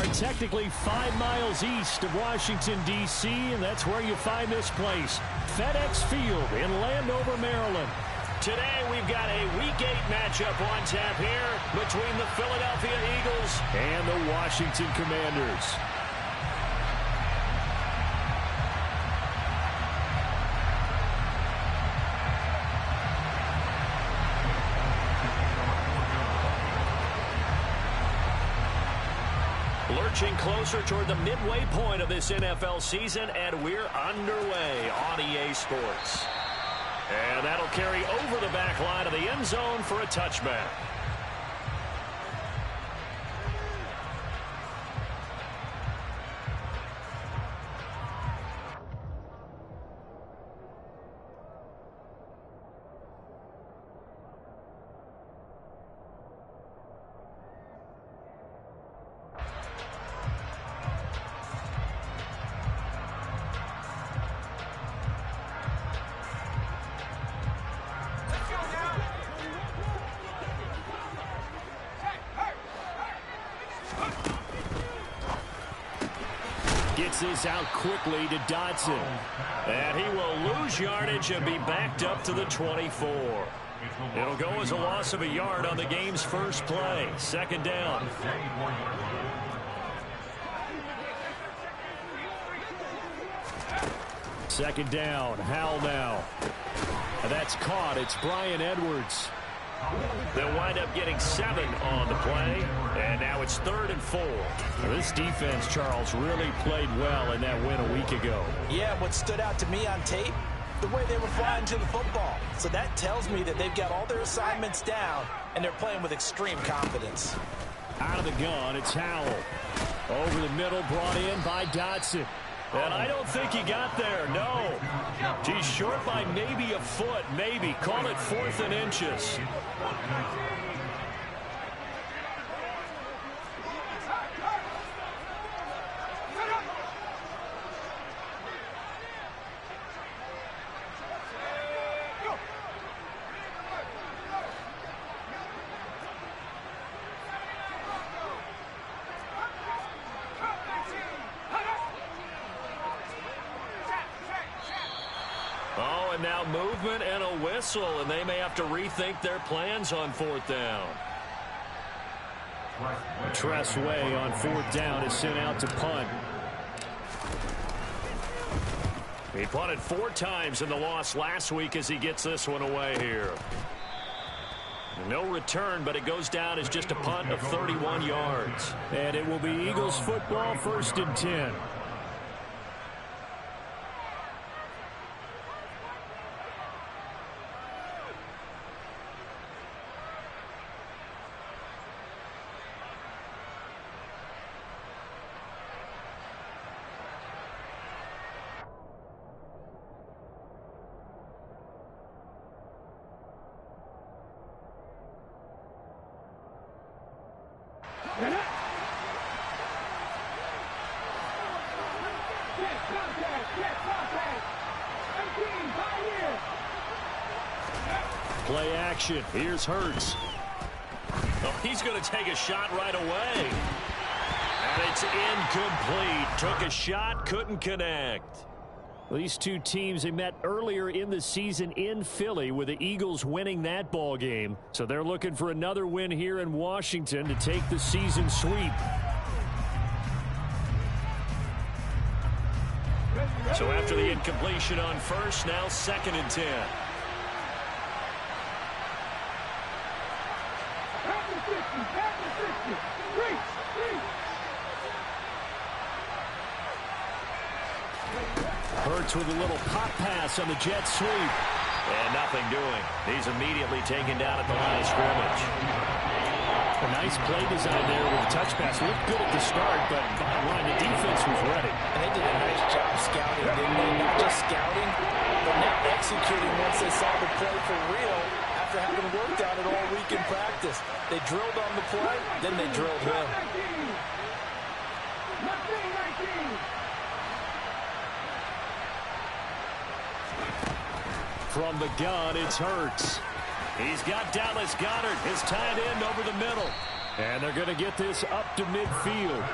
We're technically 5 miles east of Washington, D.C., and that's where you find this place, FedEx Field in Landover, Maryland. Today we've got a Week 8 matchup on tap here between the Philadelphia Eagles and the Washington Commanders. Lurching closer toward the midway point of this NFL season, and we're underway on EA Sports. And that'll carry over the back line of the end zone for a touchback. Gets this out quickly to Dotson. And he will lose yardage and be backed up to the 24. It'll go as a loss of a yard on the game's first play. Second down. Second down. Howell now. That's caught. It's Bryan Edwards. They'll wind up getting 7 on the play, and now it's 3rd and 4. Now this defense, Charles, really played well in that win a week ago. Yeah, what stood out to me on tape, the way they were flying to the football. So that tells me that they've got all their assignments down, and they're playing with extreme confidence. Out of the gun, it's Howell. Over the middle, brought in by Dotson. And I don't think he got there, no. He's short by maybe a foot, maybe. Call it 4th and inches. Oh, and now movement and a whistle, and they may have to rethink their plans on 4th down. Tressway on 4th down is sent out to punt. He punted 4 times in the loss last week as he gets this one away here. No return, but it goes down as just a punt of 31 yards. And it will be Eagles football, 1st and 10. Play action. Here's Hurts. Oh, he's going to take a shot right away. And it's incomplete. Took a shot, couldn't connect. Well, these two teams, they met earlier in the season in Philly with the Eagles winning that ball game. So they're looking for another win here in Washington to take the season sweep. So after the incompletion on first, now 2nd and 10. Hurts with a little pop pass on the jet sweep. And nothing doing. He's immediately taken down at the line of scrimmage. A nice play design there with a touch pass. Looked good at the start, but bottom line, the defense was ready. And they did a nice job scouting, didn't they? Not just scouting, but now executing once they saw the play for real after having worked on it all week in practice. They drilled on the play, then they drilled him. From the gun, it's Hurts. He's got Dallas Goedert, his tight end, over the middle. And they're going to get this up to midfield.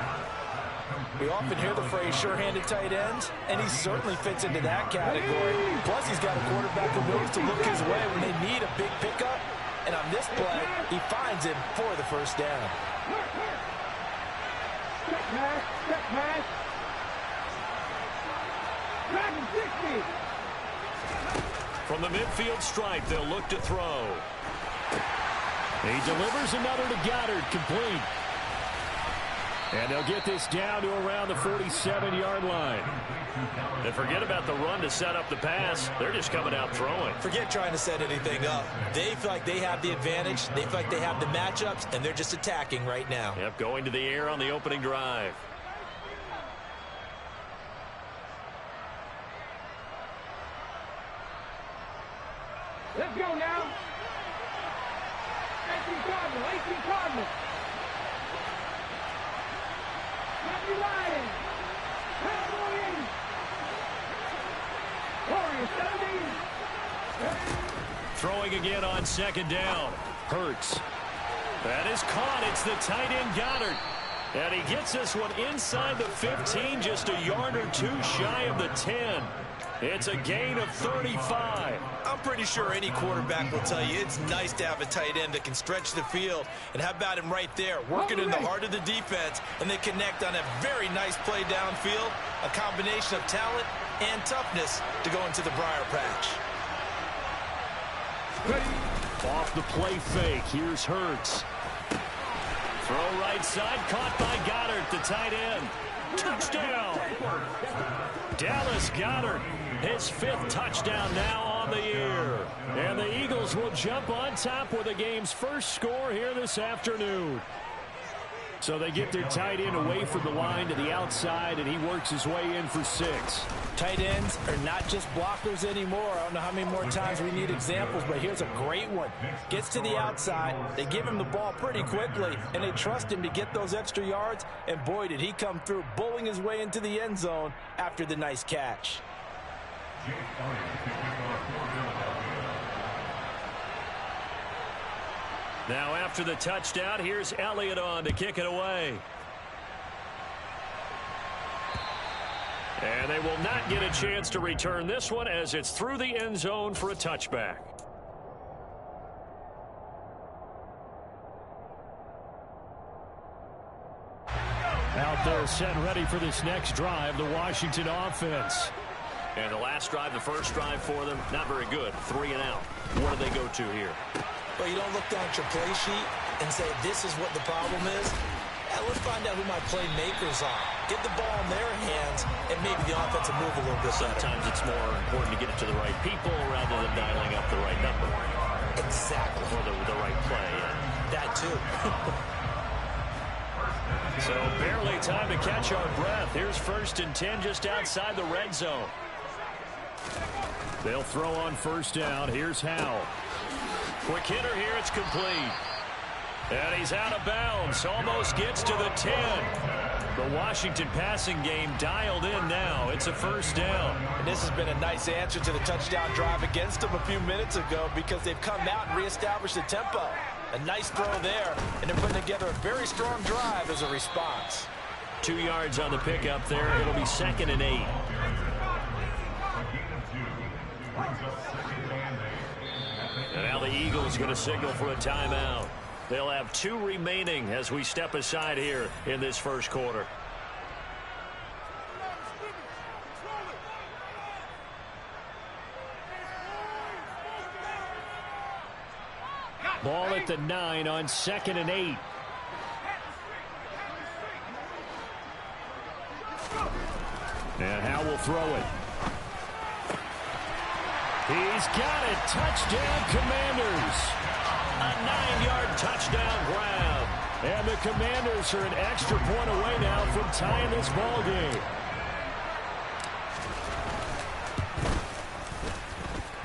We often hear the phrase sure-handed tight ends, and he certainly fits into that category. Plus, he's got a quarterback who knows to look his way when they need a big pickup. And on this play, he finds him for the first down. From the midfield stripe, they'll look to throw. He delivers another to Goddard, complete. And they'll get this down to around the 47-yard line. And forget about the run to set up the pass. They're just coming out throwing. Forget trying to set anything up. They feel like they have the advantage. They feel like they have the matchups, and they're just attacking right now. Yep, going to the air on the opening drive. Let's go now. 18 Cardinal, 18 Cardinal. Happy Lions. Cowboys. Warriors, 17. Throwing again on second down. Hurts. That is caught. It's the tight end Goddard. And he gets this one inside the 15, just a yard or two shy of the 10. It's a gain of 35. I'm pretty sure any quarterback will tell you it's nice to have a tight end that can stretch the field. And how about him right there, working in the heart of the defense, and they connect on a very nice play downfield, a combination of talent and toughness to go into the briar patch. Off the play fake. Here's Hurts. Throw right side, caught by Goddard, the tight end. Touchdown! Dallas Goedert, his 5th touchdown now on the year. And the Eagles will jump on top with the game's first score here this afternoon. So they get their tight end away from the line to the outside, and he works his way in for 6. Tight ends are not just blockers anymore. I don't know how many more times we need examples, but here's a great one. Gets to the outside, they give him the ball pretty quickly, and they trust him to get those extra yards, and boy, did he come through, bowling his way into the end zone after the nice catch. Now after the touchdown, here's Elliott on to kick it away. And they will not get a chance to return this one as it's through the end zone for a touchback. Out there set ready for this next drive, the Washington offense. And the last drive, the first drive for them, not very good. 3 and out. What do they go to here? Well, you don't look down at your play sheet and say, this is what the problem is. Let's find out who my playmakers are. Get the ball in their hands, and maybe the offense will move a little bit better. Sometimes it's more important to get it to the right people rather than dialing up the right number. Exactly. Or the right play. That too. So barely time to catch our breath. Here's 1st and 10 just outside the red zone. They'll throw on first down. Here's Howell. Quick hitter here. It's complete. And he's out of bounds. Almost gets to the 10. The Washington passing game dialed in now. It's a first down. And this has been a nice answer to the touchdown drive against them a few minutes ago because they've come out and reestablished the tempo. A nice throw there, and they're putting together a very strong drive as a response. 2 yards on the pickup there. It'll be 2nd and 8. And now the Eagles going to signal for a timeout. They'll have 2 remaining as we step aside here in this first quarter. Ball at the 9 on 2nd and 8. And Howell will throw it. He's got it. Touchdown, Commanders. A 9-yard touchdown grab. And the Commanders are an extra point away now from tying this ball game.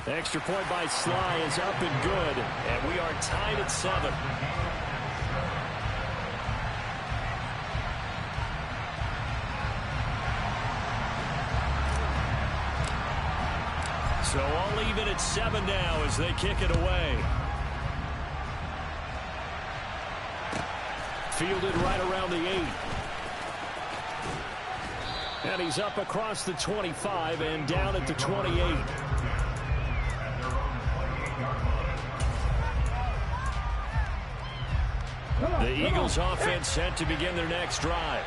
Extra point by Sly is up and good. And we are tied at 7. So all even at 7 now as they kick it away. Fielded right around the 8. And he's up across the 25 and down at the 28. The Eagles offense set to begin their next drive.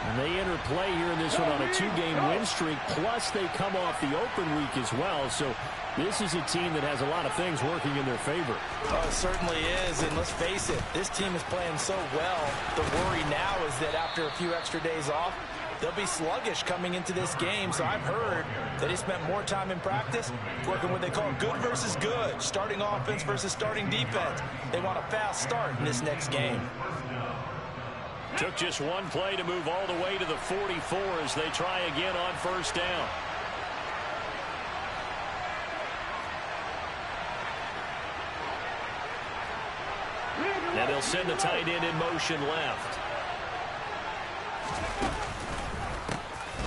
And they enter play here in this one on a 2-game win streak, plus they come off the open week as well. So this is a team that has a lot of things working in their favor. Oh, it certainly is, and let's face it, this team is playing so well. The worry now is that after a few extra days off, they'll be sluggish coming into this game. So I've heard that they spent more time in practice working what they call good versus good, starting offense versus starting defense. They want a fast start in this next game. Took just one play to move all the way to the 44 as they try again on first down. And they'll send the tight end in motion left.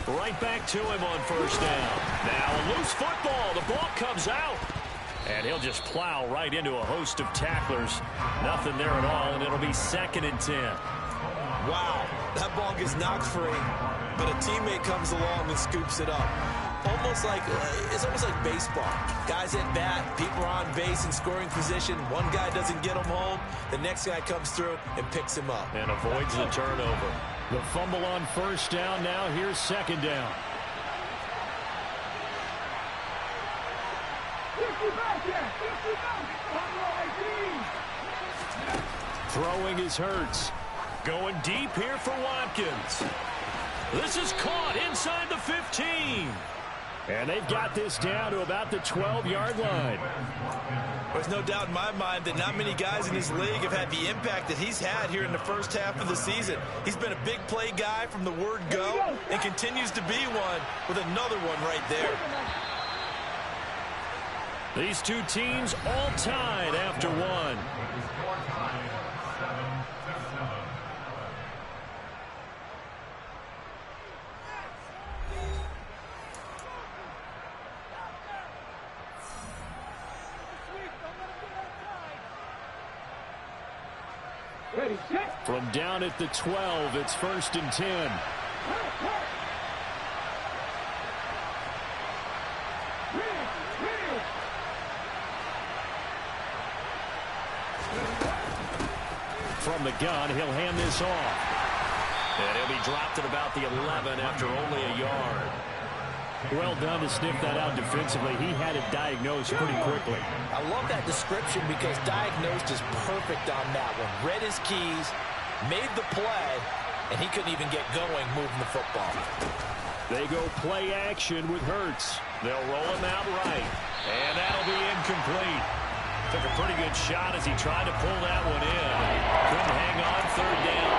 Right back to him on first down. Now a loose football. The ball comes out. And he'll just plow right into a host of tacklers. Nothing there at all, and it'll be 2nd and 10. Wow, that ball gets knocked free, but a teammate comes along and scoops it up. It's almost like baseball. Guys at bat, people are on base in scoring position. One guy doesn't get him home. The next guy comes through and picks him up. And avoids the turnover. The fumble on first down. Now here's 2nd down. Throwing is Hurts. Going deep here for Watkins. This is caught inside the 15. And they've got this down to about the 12-yard line. There's no doubt in my mind that not many guys in this league have had the impact that he's had here in the first half of the season. He's been a big play guy from the word go and continues to be one with another one right there. These two teams all tied after one. From down at the 12, it's 1st and 10. From the gun, he'll hand this off. And he'll be dropped at about the 11 after only a yard. Well done to sniff that out defensively. He had it diagnosed pretty quickly. I love that description because diagnosed is perfect on that one. Read his keys, made the play, and he couldn't even get going moving the football. They go play action with Hurts. They'll roll him out right. And that'll be incomplete. Took a pretty good shot as he tried to pull that one in. Couldn't hang on 3rd down.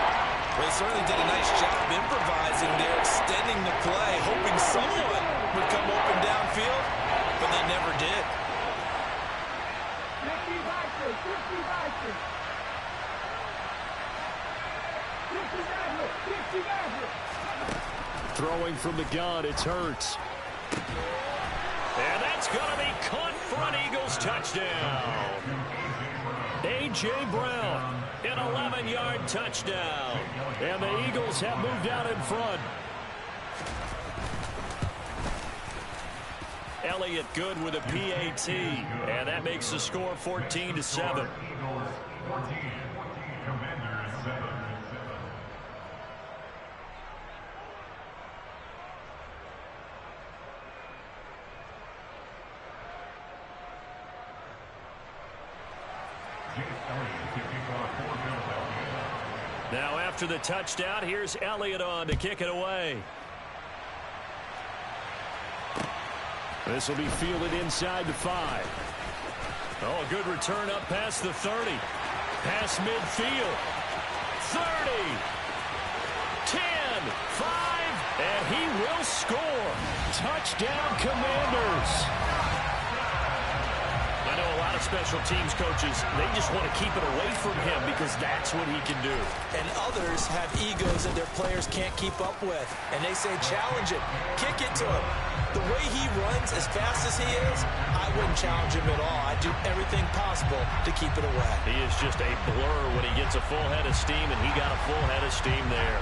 Well, they certainly did a nice job improvising there, extending the play, hoping someone would come open downfield, but they never did. Throwing from the gun, it's Hurts. And that's going to be caught for an Eagles touchdown. A.J. Brown, an 11-yard touchdown. And the Eagles have moved out in front. Elliott good with a PAT. And that makes the score 14-7. Now after the touchdown, here's Elliott on to kick it away. This will be fielded inside the 5. Oh, a good return up past the 30. Past midfield. 30. 10. 5. And he will score. Touchdown, Commanders. I know a lot of special teams coaches, they just want to keep it away from him because that's what he can do. And others have egos that their players can't keep up with. And they say, challenge it. Kick it to him. The way he runs as fast as he is, I wouldn't challenge him at all. I'd do everything possible to keep it away. He is just a blur when he gets a full head of steam, and he got a full head of steam there.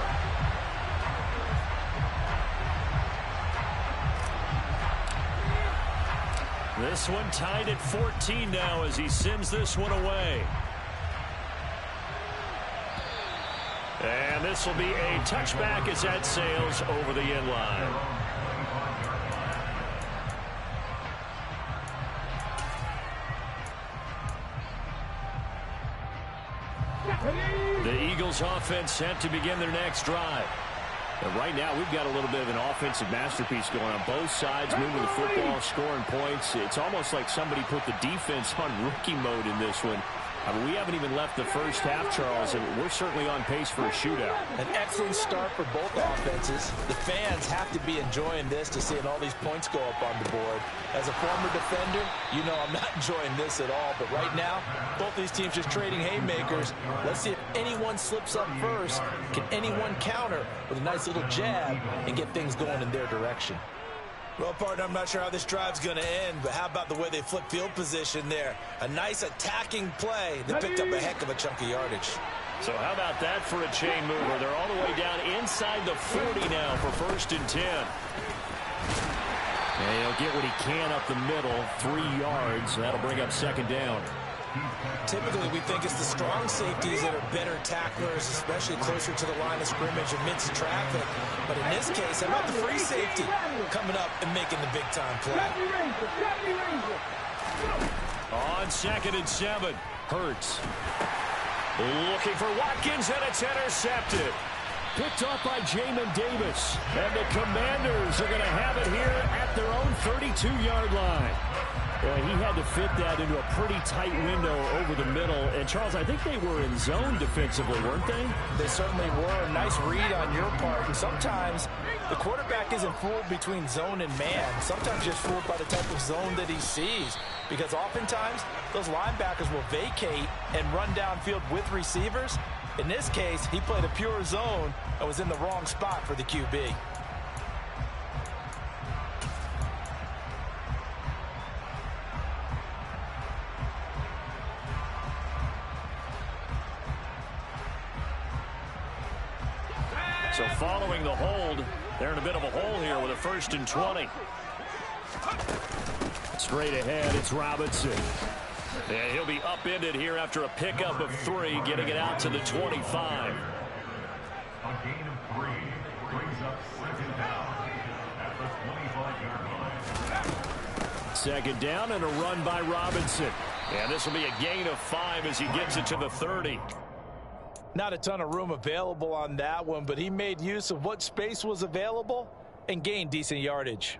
This one tied at 14 now as he sends this one away. And this will be a touchback as that sails over the end line. The Eagles offense set to begin their next drive. And right now, we've got a little bit of an offensive masterpiece going on both sides, moving the football, scoring points. It's almost like somebody put the defense on rookie mode in this one. I mean, we haven't even left the first half, Charles, and we're certainly on pace for a shootout. An excellent start for both offenses. The fans have to be enjoying this to seeing all these points go up on the board. As a former defender, you know I'm not enjoying this at all. But right now, both these teams just trading haymakers. Let's see if anyone slips up first. Can anyone counter with a nice little jab and get things going in their direction? Well, partner, I'm not sure how this drive's going to end, but how about the way they flip field position there? A nice attacking play that picked up a heck of a chunk of yardage. So how about that for a chain mover? They're all the way down inside the 40 now for 1st and 10. And he'll get what he can up the middle, 3 yards. That'll bring up 2nd down. Typically, we think it's the strong safeties that are better tacklers, especially closer to the line of scrimmage amidst traffic. But in this case, how about the free safety coming up and making the big-time play? On 2nd and 7, Hurts. Looking for Watkins, and it's intercepted. Picked off by Jamin Davis. And the Commanders are going to have it here at their own 32-yard line. He had to fit that into a pretty tight window over the middle. And, Charles, I think they were in zone defensively, weren't they? They certainly were. A nice read on your part. And sometimes the quarterback isn't fooled between zone and man. Sometimes just fooled by the type of zone that he sees. Because oftentimes those linebackers will vacate and run downfield with receivers. In this case, he played a pure zone and was in the wrong spot for the QB. So following the hold, they're in a bit of a hole here with a 1st and 20. Straight ahead, it's Robinson. And he'll be upended here after a pickup of 3, getting it out to the 25. A gain of 3 brings up 2nd down at the 25-yard line. 2nd down and a run by Robinson. And this will be a gain of 5 as he gets it to the 30. Not a ton of room available on that one, but he made use of what space was available and gained decent yardage.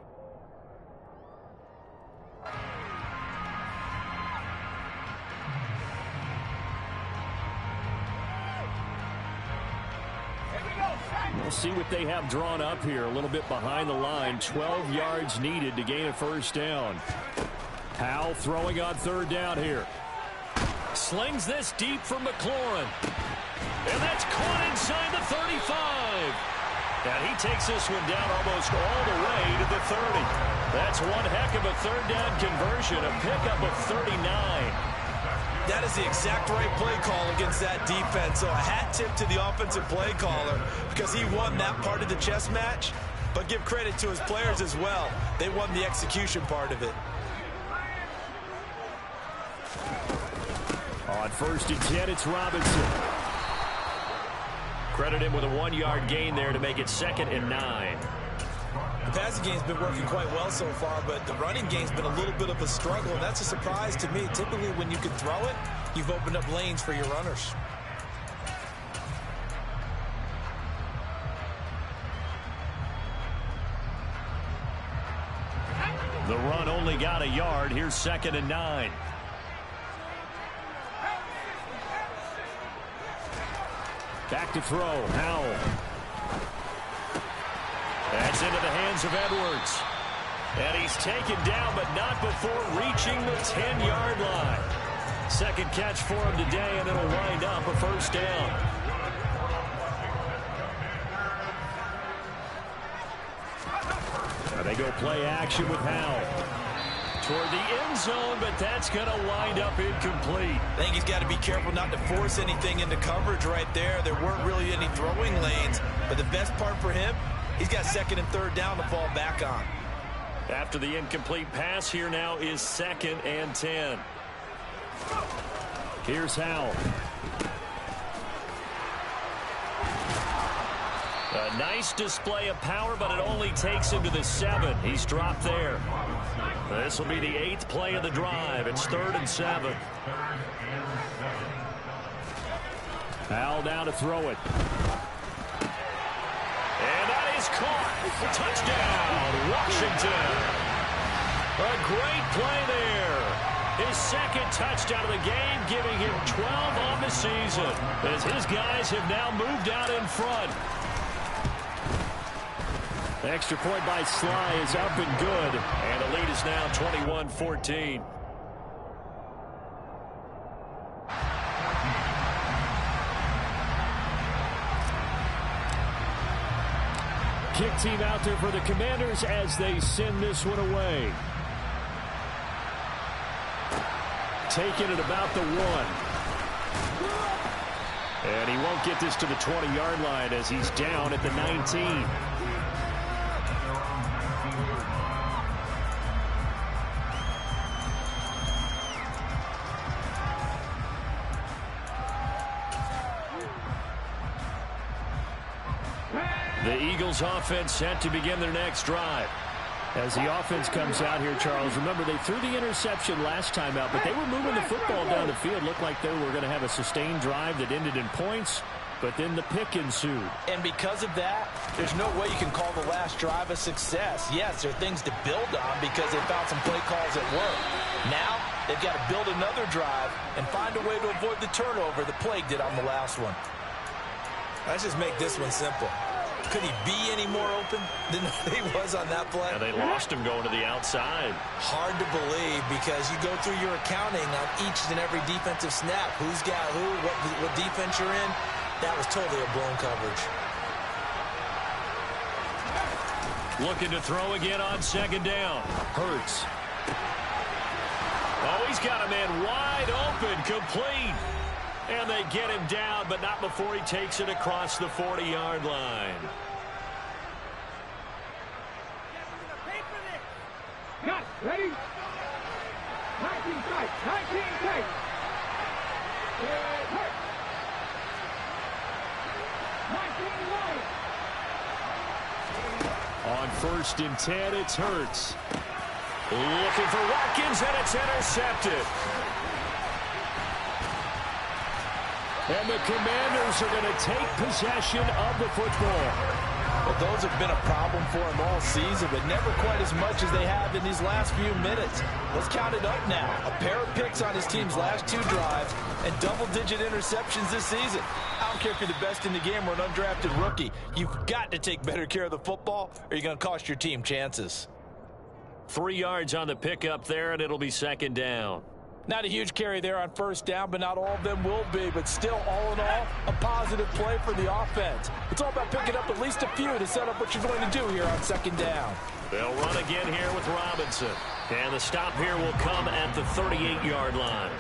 We'll see what they have drawn up here. A little bit behind the line. 12 yards needed to gain a 1st down. Powell throwing on 3rd down here. Slings this deep for McLaurin. And that's caught inside the 35. And he takes this one down almost all the way to the 30. That's one heck of a 3rd down conversion, a pickup of 39. That is the exact right play call against that defense. So a hat tip to the offensive play caller because he won that part of the chess match. But give credit to his players as well. They won the execution part of it. On 1st and 10, it's Robinson. Credit him with a 1-yard gain there to make it 2nd and 9. The passing game's been working quite well so far, but the running game's been a little bit of a struggle, and that's a surprise to me. Typically, when you can throw it, you've opened up lanes for your runners. The run only got a yard. Here's 2nd and 9. Back to throw. Howell. That's into the hands of Edwards. And he's taken down, but not before reaching the 10-yard line. 2nd catch for him today, and it'll wind up a 1st down. Now they go play action with Howell. Toward the end zone, but that's going to wind up incomplete. I think he's got to be careful not to force anything into coverage right there. There weren't really any throwing lanes, but the best part for him, he's got 2nd and 3rd down to fall back on. After the incomplete pass, here now is 2nd and 10. Here's Howell. A nice display of power, but it only takes him to the 7. He's dropped there. This will be the 8th play of the drive. It's 3rd and 7. Howell now to throw it. And that is caught. Touchdown, Washington. A great play there. His 2nd touchdown of the game, giving him 12 on the season, as his guys have now moved out in front. The extra point by Sly is up and good. And the lead is now 21-14. Kick team out there for the Commanders as they send this one away. Taking it about the 1. And he won't get this to the 20-yard line as he's down at the 19. The Eagles offense set to begin their next drive. As the offense comes out here, Charles, remember they threw the interception last time out, but they were moving the football down the field. Looked like they were going to have a sustained drive that ended in points, but then the pick ensued. And because of that, there's no way you can call the last drive a success. Yes, there are things to build on because they found some play calls at work. Now, they've got to build another drive and find a way to avoid the turnover the play did on the last one. Let's just make this one simple. Could he be any more open than he was on that play? And they lost him going to the outside. Hard to believe because you go through your accounting on each and every defensive snap. Who's got who, what defense you're in. That was totally a blown coverage. Looking to throw again on 2nd down. Hurts. Oh, he's got a man wide open, complete. And they get him down, but not before he takes it across the 40-yard line. Cut. Ready? 19 strikes. 19 takes. Hurt. 19 line. On 1st and 10, it's Hurts. Looking for Watkins, and it's intercepted. And the Commanders are going to take possession of the football. Well, those have been a problem for him all season, but never quite as much as they have in these last few minutes. Let's count it up now. A pair of picks on his team's last 2 drives and double-digit interceptions this season. I don't care if you're the best in the game or an undrafted rookie. You've got to take better care of the football or you're going to cost your team chances. 3 yards on the pickup there, and it'll be 2nd down. Not a huge carry there on 1st down, but not all of them will be. But still, all in all, a positive play for the offense. It's all about picking up at least a few to set up what you're going to do here on 2nd down. They'll run again here with Robinson. And the stop here will come at the 38-yard line.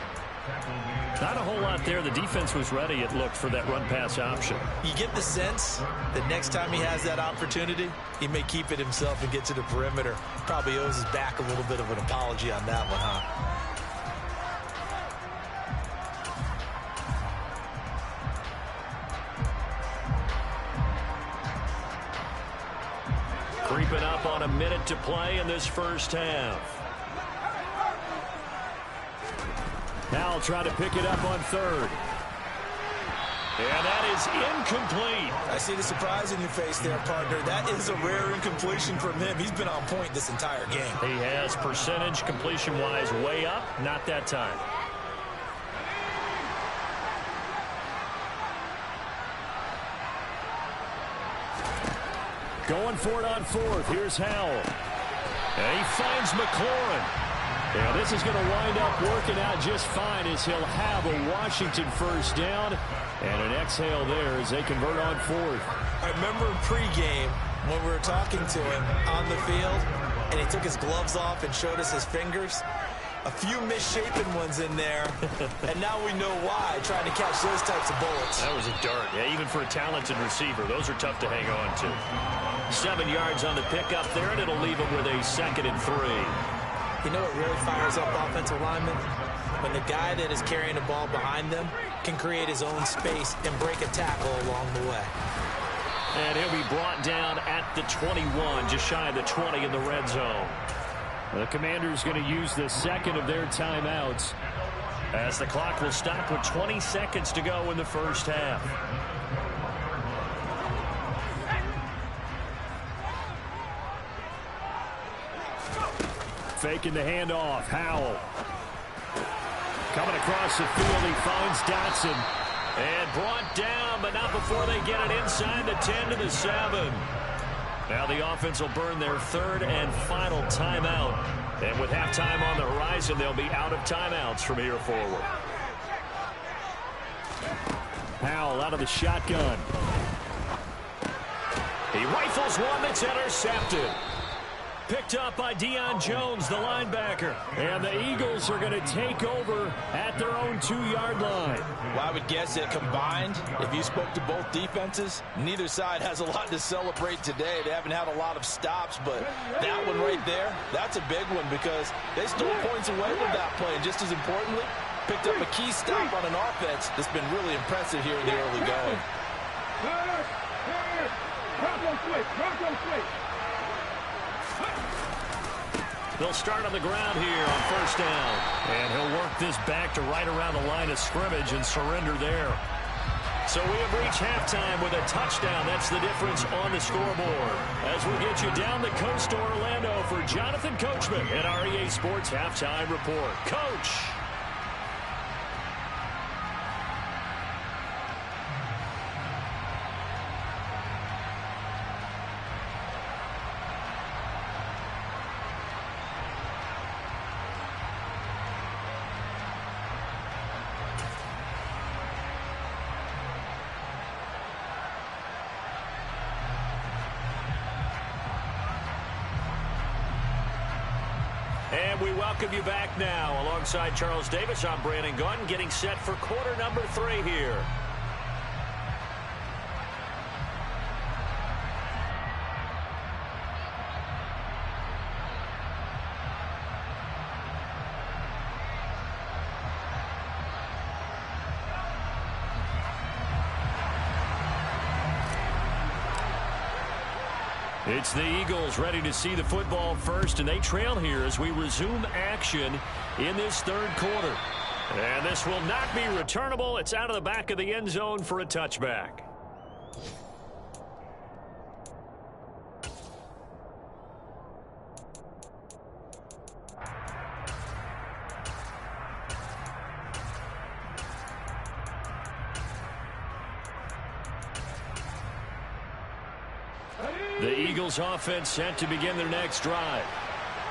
Not a whole lot there. The defense was ready, it looked, for that run-pass option. You get the sense that next time he has that opportunity, he may keep it himself and get to the perimeter. Probably owes his back a little bit of an apology on that one, huh? Creeping up on a minute to play in this first half. Now try to pick it up on 3rd. And that is incomplete. I see the surprise in your face there, partner. That is a rare incompletion from him. He's been on point this entire game. He has percentage completion-wise way up. Not that time. Going for it on 4th. Here's Howell. And he finds McLaurin. Yeah, this is going to wind up working out just fine as he'll have a Washington 1st down. And an exhale there as they convert on 4th. I remember pregame when we were talking to him on the field, and he took his gloves off and showed us his fingers. A few misshapen ones in there, and now we know why, trying to catch those types of bullets. That was a dart. Yeah, even for a talented receiver, those are tough to hang on to. 7 yards on the pickup there, and it'll leave him with a 2nd and 3. You know what really fires up offensive linemen? When the guy that is carrying the ball behind them can create his own space and break a tackle along the way. And he'll be brought down at the 21, just shy of the 20 in the red zone. The Commanders going to use the 2nd of their timeouts, as the clock will stop with 20 seconds to go in the first half. faking the handoff. Howell coming across the field. He finds Dotson. And brought down, but not before they get it inside the 10 to the 7. Now the offense will burn their 3rd and final timeout. And with halftime on the horizon, they'll be out of timeouts from here forward. Howell out of the shotgun. He rifles one that's intercepted. Picked up by Deion Jones, the linebacker. And the Eagles are going to take over at their own 2-yard line. Well, I would guess that combined, if you spoke to both defenses, neither side has a lot to celebrate today. They haven't had a lot of stops, but that one right there, that's a big one because they stole points away with that play. And just as importantly, picked up a key stop on an offense that's been really impressive here in the early going. They'll start on the ground here on 1st down. And he'll work this back to right around the line of scrimmage and surrender there. So we have reached halftime with a touchdown. That's the difference on the scoreboard. As we get you down the coast to Orlando for Jonathan Coachman at our EA Sports Halftime Report. Coach. And we welcome you back now. Alongside Charles Davis, I'm Brandon Gunn, getting set for quarter number 3 here. It's the Eagles ready to see the football first, and they trail here as we resume action in this 3rd quarter. And this will not be returnable. It's out of the back of the end zone for a touchback. The Eagles offense set to begin their next drive.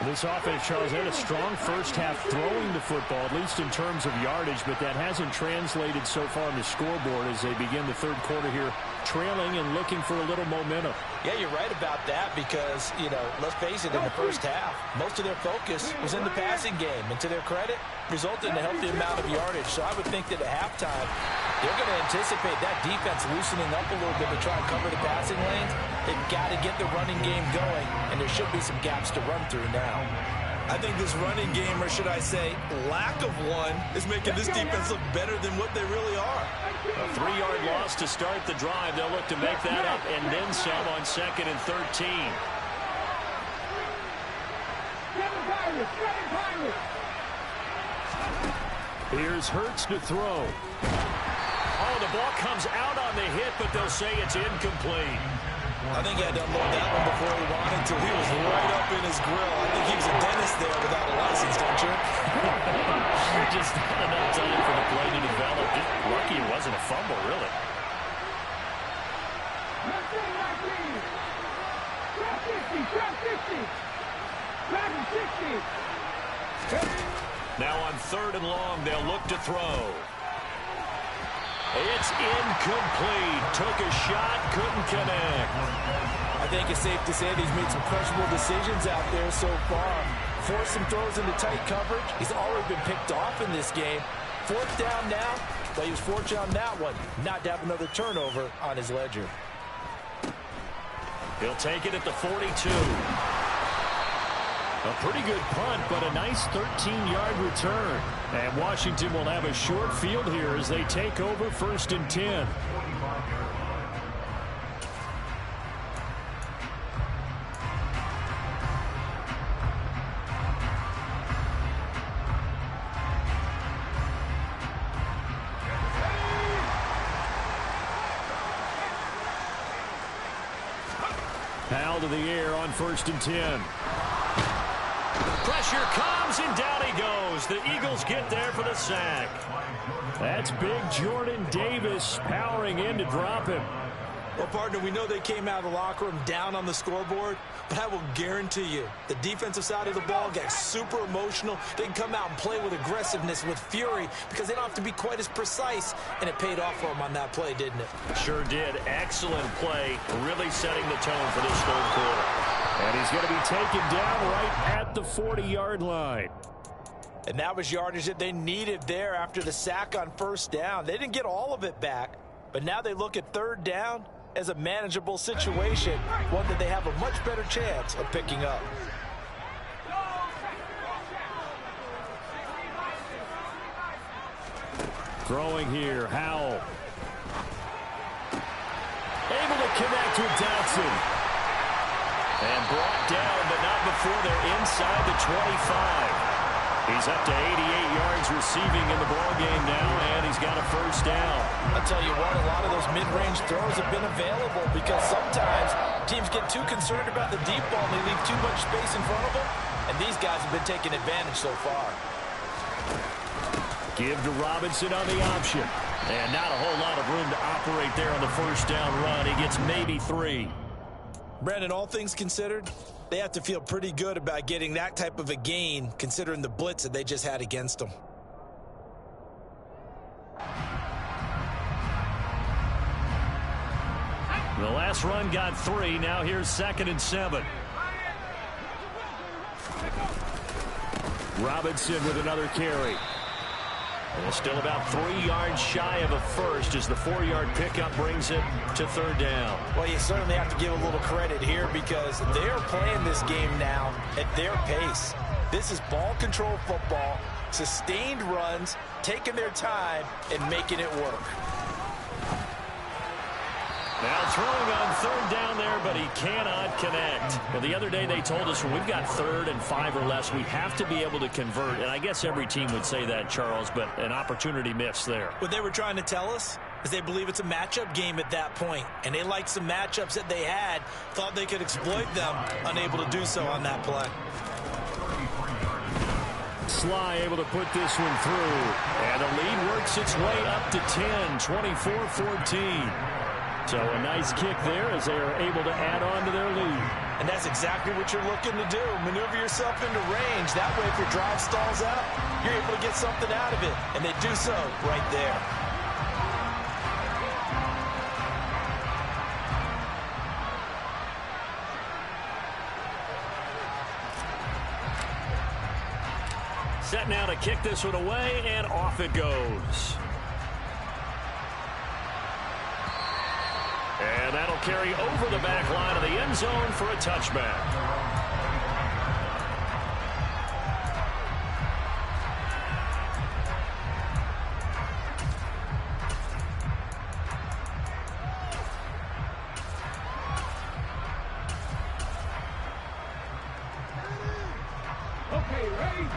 This offense, Charles, had a strong first half throwing the football, at least in terms of yardage, but that hasn't translated so far on the scoreboard as they begin the 3rd quarter here, trailing and looking for a little momentum. Yeah, you're right about that because, let's face it, in the first half, most of their focus was in the passing game. And to their credit, resulted in a healthy amount of yardage. So I would think that at halftime, they're going to anticipate that defense loosening up a little bit to try and cover the passing lanes. They've got to get the running game going, and there should be some gaps to run through now. I think this running game, or should I say lack of one, is making this defense look better than what they really are. A 3-yard loss to start the drive. They'll look to make that up and then some on 2nd and 13. Here's Hurts to throw. Oh, the ball comes out on the hit, but they'll say it's incomplete. I think he had to unload that one before he wanted to. He was right up in his grill. I think he was a dentist there without a license, don't you? Just not enough time for the play to develop. Just lucky it wasn't a fumble, really. Now on 3rd and long, they'll look to throw. It's incomplete. Took a shot, couldn't connect. I think it's safe to say that he's made some questionable decisions out there so far. force some throws into tight coverage. He's already been picked off in this game. Fourth down now, but he was fortunate on that one not to have another turnover on his ledger. He'll take it at the 42. A pretty good punt, but a nice 13-yard return. And Washington will have a short field here as they take over 1st and 10. Powell to the air on 1st and 10. Pressure comes, and down he goes. The Eagles get there for the sack. That's big Jordan Davis powering in to drop him. Well, partner, we know they came out of the locker room down on the scoreboard, but I will guarantee you the defensive side of the ball got super emotional. They can come out and play with aggressiveness, with fury, because they don't have to be quite as precise, and it paid off for them on that play, didn't it? Sure did. Excellent play, really setting the tone for this 3rd quarter. And he's going to be taken down right at the 40-yard line. And that was yardage that they needed there after the sack on 1st down. They didn't get all of it back, but now they look at 3rd down as a manageable situation, one that they have a much better chance of picking up. Throwing here, Howell. Able to connect with Dotson. And brought down, but not before they're inside the 25. He's up to 88 yards receiving in the ballgame now, and he's got a 1st down. I'll tell you what, a lot of those mid-range throws have been available because sometimes teams get too concerned about the deep ball and they leave too much space in front of them, and these guys have been taking advantage so far. Give to Robinson on the option. And not a whole lot of room to operate there on the 1st down run. He gets maybe 3. Brandon, all things considered, they have to feel pretty good about getting that type of a gain, considering the blitz that they just had against them. The last run got 3. Now here's 2nd and 7. Robinson with another carry. And still about 3 yards shy of a first as the 4-yard pickup brings it to 3rd down. Well, you certainly have to give a little credit here because they're playing this game now at their pace. This is ball control football, sustained runs, taking their time, and making it work. Now throwing on 3rd down there, but he cannot connect. Well, the other day they told us when we've got 3rd and 5 or less, we have to be able to convert. And I guess every team would say that, Charles, but an opportunity missed there. What they were trying to tell us is they believe it's a matchup game at that point. And they liked some matchups that they had, thought they could exploit them, unable to do so on that play. Sly able to put this one through. And the lead works its way up to 10, 24-14. So a nice kick there as they are able to add on to their lead. And that's exactly what you're looking to do. Maneuver yourself into range. That way, if your drive stalls out, you're able to get something out of it. And they do so right there. Set now to kick this one away, and off it goes. And that'll carry over the back line of the end zone for a touchback.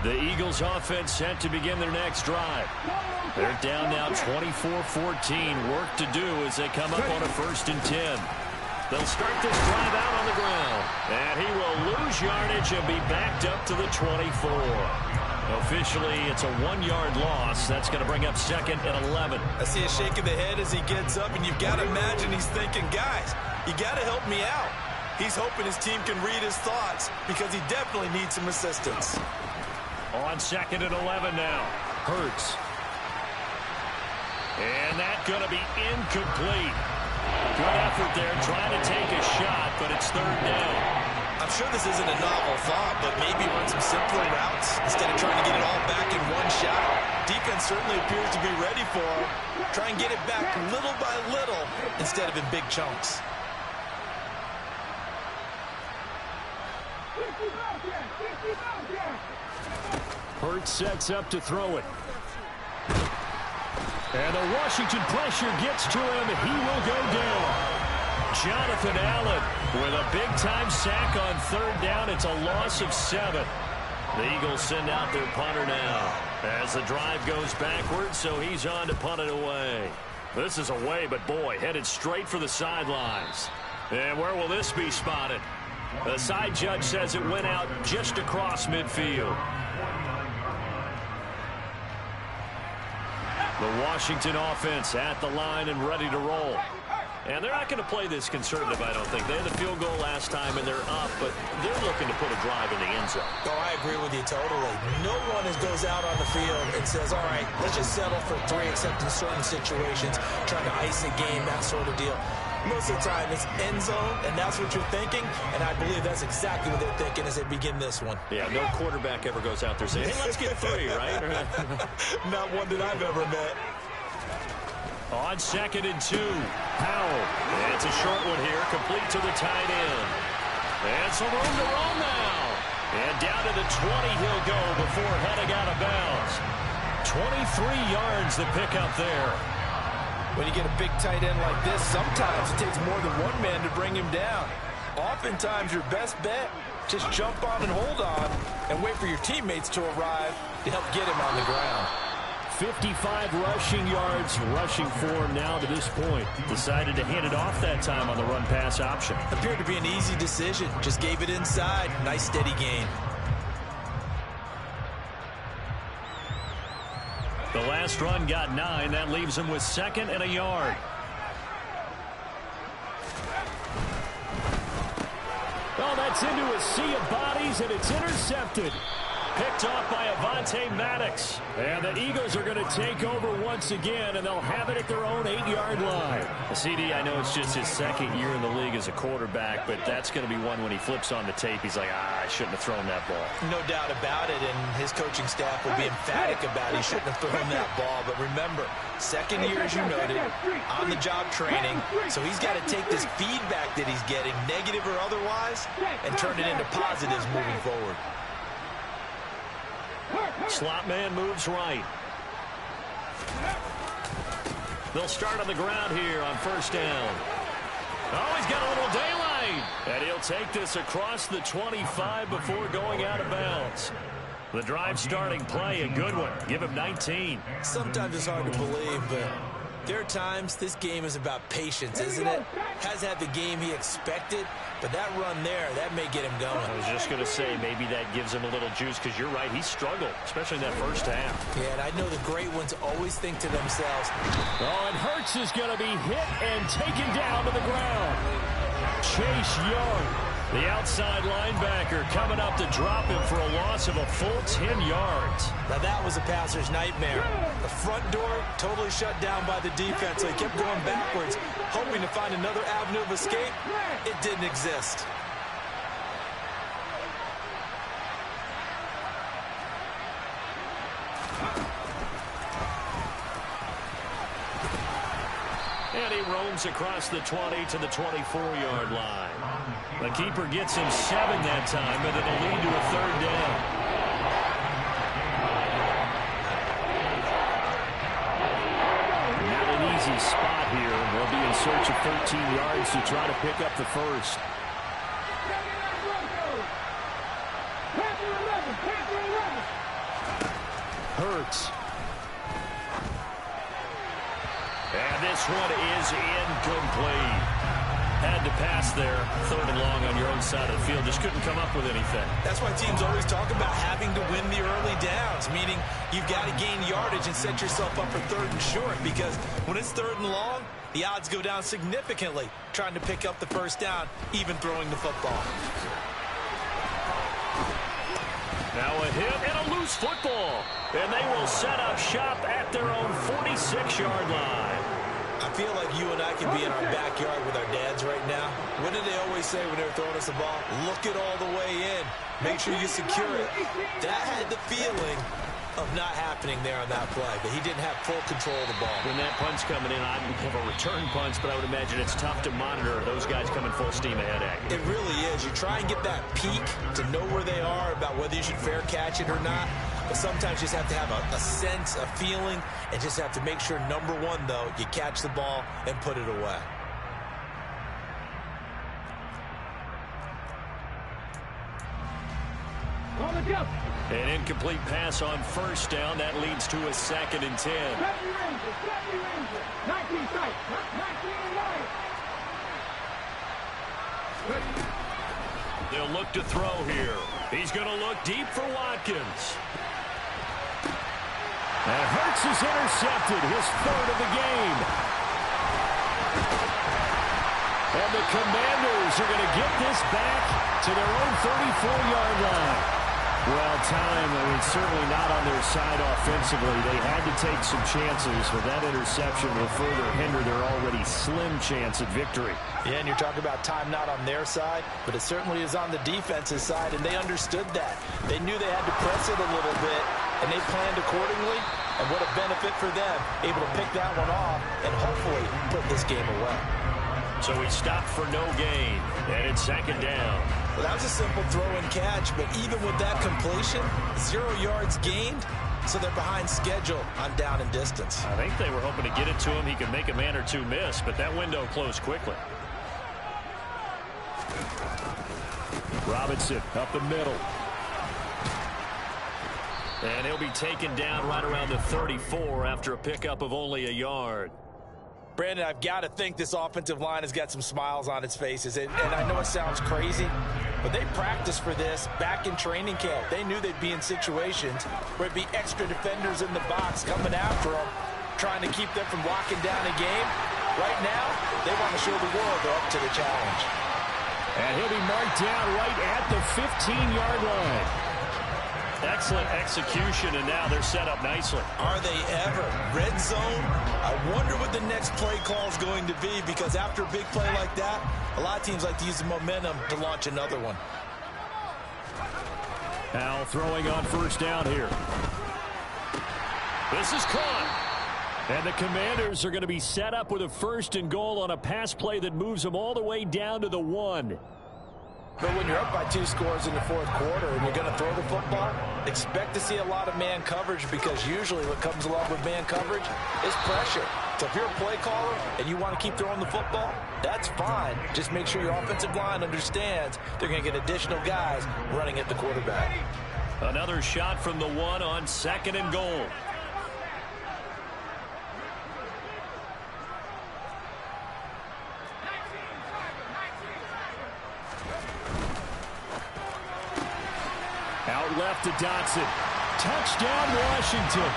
The Eagles offense set to begin their next drive. They're down now 24-14. Work to do as they come up on a 1st and 10. They'll start this drive out on the ground. And he will lose yardage and be backed up to the 24. Officially, it's a 1-yard loss. That's going to bring up 2nd and 11. I see a shake of the head as he gets up, and you've got to imagine he's thinking, guys, you got to help me out. He's hoping his team can read his thoughts because he definitely needs some assistance. On 2nd and 11 now. Hurts. And that's going to be incomplete. Good effort there trying to take a shot, but it's 3rd down. I I'm sure this isn't a novel thought, but maybe run some simpler routes instead of trying to get it all back in one shot. Defense certainly appears to be ready for him. Try and get it back little by little instead of in big chunks. Hurts sets up to throw it. And the Washington pressure gets to him. He will go down. Jonathan Allen with a big-time sack on third down. It's a loss of 7. The Eagles send out their punter now as the drive goes backwards, so he's on to punt it away. This is away, but boy, headed straight for the sidelines. And where will this be spotted? The side judge says it went out just across midfield. The Washington offense at the line and ready to roll. And they're not going to play this conservative, I don't think. They had the field goal last time, and they're up, but they're looking to put a drive in the end zone. Oh, I agree with you totally. No one goes out on the field and says, all right, let's just settle for 3, except in certain situations, trying to ice a game, that sort of deal. Most of the time, it's end zone, and that's what you're thinking, and I believe that's exactly what they're thinking as they begin this one. Yeah, no quarterback ever goes out there saying, hey, let's get 3, right? Not one that I've ever met. On 2nd and 2, Powell. It's a short one here, complete to the tight end. And some room to roll now. And down to the 20 he'll go before heading out of bounds. 23 yards the pickup there. When you get a big tight end like this, sometimes it takes more than one man to bring him down. Oftentimes, your best bet, just jump on and hold on and wait for your teammates to arrive to help get him on the ground. 55 rushing yards rushing for him now to this point. Decided to hand it off that time on the run-pass option. Appeared to be an easy decision. Just gave it inside. Nice, steady gain. The last run got 9. That leaves him with 2nd and a yard. Oh, that's into a sea of bodies, and it's intercepted. Picked off by Avonte Maddox. And the Eagles are going to take over once again, and they'll have it at their own 8-yard line. CD, I know it's just his 2nd year in the league as a quarterback, but that's going to be one when he flips on the tape. He's like, I shouldn't have thrown that ball. No doubt about it, and his coaching staff will be emphatic about he shouldn't have thrown that ball. But remember, 2nd year, as you noted, on-the-job training, so he's got to take this feedback that he's getting, negative or otherwise, and turn it into positives moving forward. Slot man moves right. They'll start on the ground here on 1st down. Oh, he's got a little daylight. And he'll take this across the 25 before going out of bounds. The drive starting play, a good one. Give him 19. Sometimes it's hard to believe, but there are times this game is about patience, isn't it? Has had the game he expected, but that run there, that may get him going. I was just going to say, maybe that gives him a little juice, because you're right, he struggled, especially in that first half. Yeah, and I know the great ones always think to themselves. Oh, and Hurts is going to be hit and taken down to the ground. Chase Young, the outside linebacker, coming up to drop him for a loss of a full 10 yards. Now that was a passer's nightmare. The front door totally shut down by the defense, so he kept going backwards, hoping to find another avenue of escape. It didn't exist. And he roams across the 20 to the 24-yard line. The keeper gets him 7 that time, but it'll lead to a 3rd down. Not an easy spot here. They'll be in search of 13 yards to try to pick up the first. Hurts. And this one is incomplete. Had to pass there, 3rd and long on your own side of the field. Just couldn't come up with anything. That's why teams always talk about having to win the early downs, meaning you've got to gain yardage and set yourself up for 3rd and short, because when it's 3rd and long, the odds go down significantly trying to pick up the first down, even throwing the football. Now a hit and a loose football. And they will set up shop at their own 46-yard line. I feel like you and I could be in our backyard with our dads right now. What do they always always say when they were throwing us the ball, look it all the way in. Make sure you secure it. That had the feeling of not happening there on that play, that he didn't have full control of the ball. When that punch coming in, I don't have a return punch, but I would imagine it's tough to monitor those guys coming full steam ahead at you. It really is. You try and get that peek to know where they are, about whether you should fair catch it or not. But sometimes you just have to have a sense, a feeling, and just have to make sure, number one, though, you catch the ball and put it away. An incomplete pass on first down. That leads to a 2nd and 10. 19 strikes, 19 right. They'll look to throw here. He's going to look deep for Watkins. And Hurts is intercepted, his 3rd of the game. And the Commanders are going to get this back to their own 34-yard line. Well, time, certainly not on their side offensively. They had to take some chances, but that interception will further hinder their already slim chance at victory. Yeah, and you're talking about time not on their side, but it certainly is on the defense's side, and they understood that. They knew they had to press it a little bit, and they planned accordingly, and what a benefit for them, able to pick that one off and hopefully put this game away. So he stopped for no gain, and it's 2nd down. Well, that was a simple throw and catch, but even with that completion, 0 yards gained, so they're behind schedule on down and distance. I think they were hoping to get it to him. He could make a man or two miss, but that window closed quickly. Robinson up the middle. And he'll be taken down right around the 34 after a pickup of only a yard. Brandon, I've got to think this offensive line has got some smiles on its faces. And I know it sounds crazy, but they practiced for this back in training camp. They knew they'd be in situations where it'd be extra defenders in the box coming after them, trying to keep them from locking down a game. Right now, they want to show the world they're up to the challenge. And he'll be marked down right at the 15-yard line. Excellent execution, and now they're set up nicely. Are they ever? Red zone? I wonder what the next play call is going to be, because after a big play like that, a lot of teams like to use the momentum to launch another one. Now throwing on first down here. This is caught. And the Commanders are going to be set up with a 1st and goal on a pass play that moves them all the way down to the 1. But when you're up by 2 scores in the 4th quarter and you're going to throw the football, expect to see a lot of man coverage, because usually what comes along with man coverage is pressure. So if you're a play caller and you want to keep throwing the football, that's fine. Just make sure your offensive line understands they're going to get additional guys running at the quarterback. Another shot from the 1 on 2nd and goal. Out left to Dotson. Touchdown, Washington.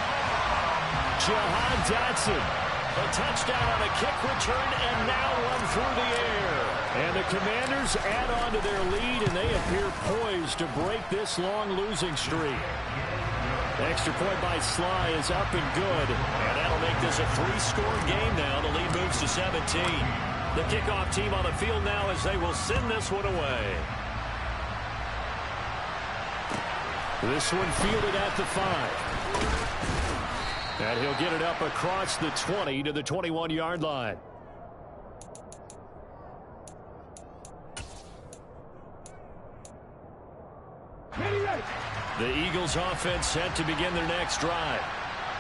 Jahan Dotson. A touchdown on a kick return, and now one through the air. And the Commanders add on to their lead, and they appear poised to break this long losing streak. Extra point by Sly is up and good. And that'll make this a 3-score game now. The lead moves to 17. The kickoff team on the field now as they will send this one away. This one fielded at the 5. And he'll get it up across the 20 to the 21-yard line. The Eagles offense set to begin their next drive.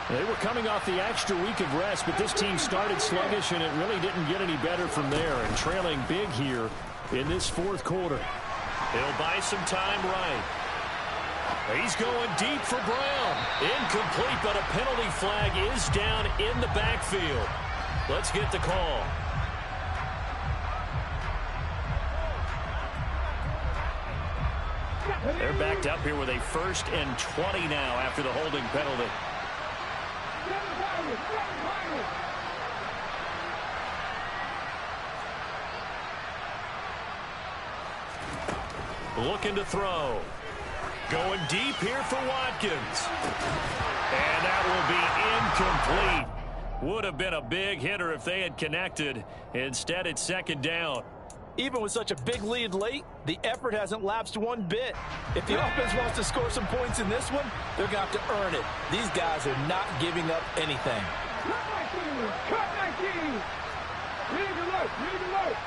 They were coming off the extra week of rest, but this team started sluggish, and it really didn't get any better from there, and trailing big here in this 4th quarter. He'll buy some time right. He's going deep for Brown. Incomplete, but a penalty flag is down in the backfield. Let's get the call. They're backed up here with a 1st and 20 now after the holding penalty. Looking to throw. Going deep here for Watkins. And that will be incomplete. Would have been a big hitter if they had connected. Instead, it's 2nd down. Even with such a big lead late, the effort hasn't lapsed one bit. If the offense wants to score some points in this one, they're going to have to earn it. These guys are not giving up anything. Cut 19! Read the look, read the look!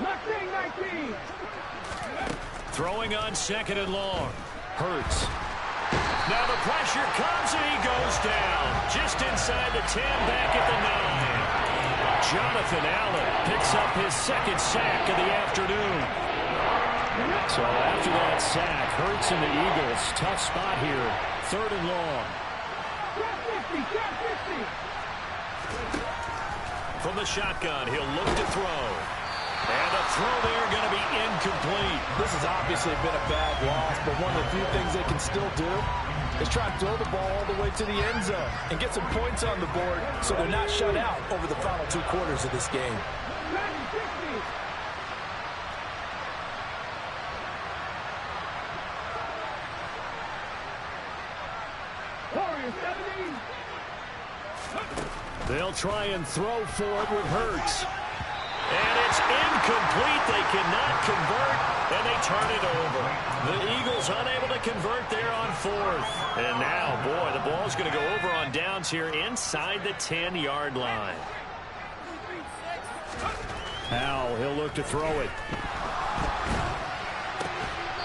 19! Throwing on 2nd and long. Hurts. Now the pressure comes and he goes down. Just inside the 10, back at the 9. Jonathan Allen picks up his 2nd sack of the afternoon. So after that sack, Hurts and the Eagles, tough spot here. 3rd and long. From the shotgun, he'll look to throw. And the throw there going to be incomplete. This has obviously been a bad loss, but one of the few things they can still do is try and throw the ball all the way to the end zone and get some points on the board so they're not shut out over the final 2 quarters of this game. They'll try and throw for it with Hurts. And it's incomplete. They cannot convert, and they turn it over. The Eagles unable to convert there on 4th. And now, boy, the ball's going to go over on downs here inside the 10-yard line. Howell, he'll look to throw it.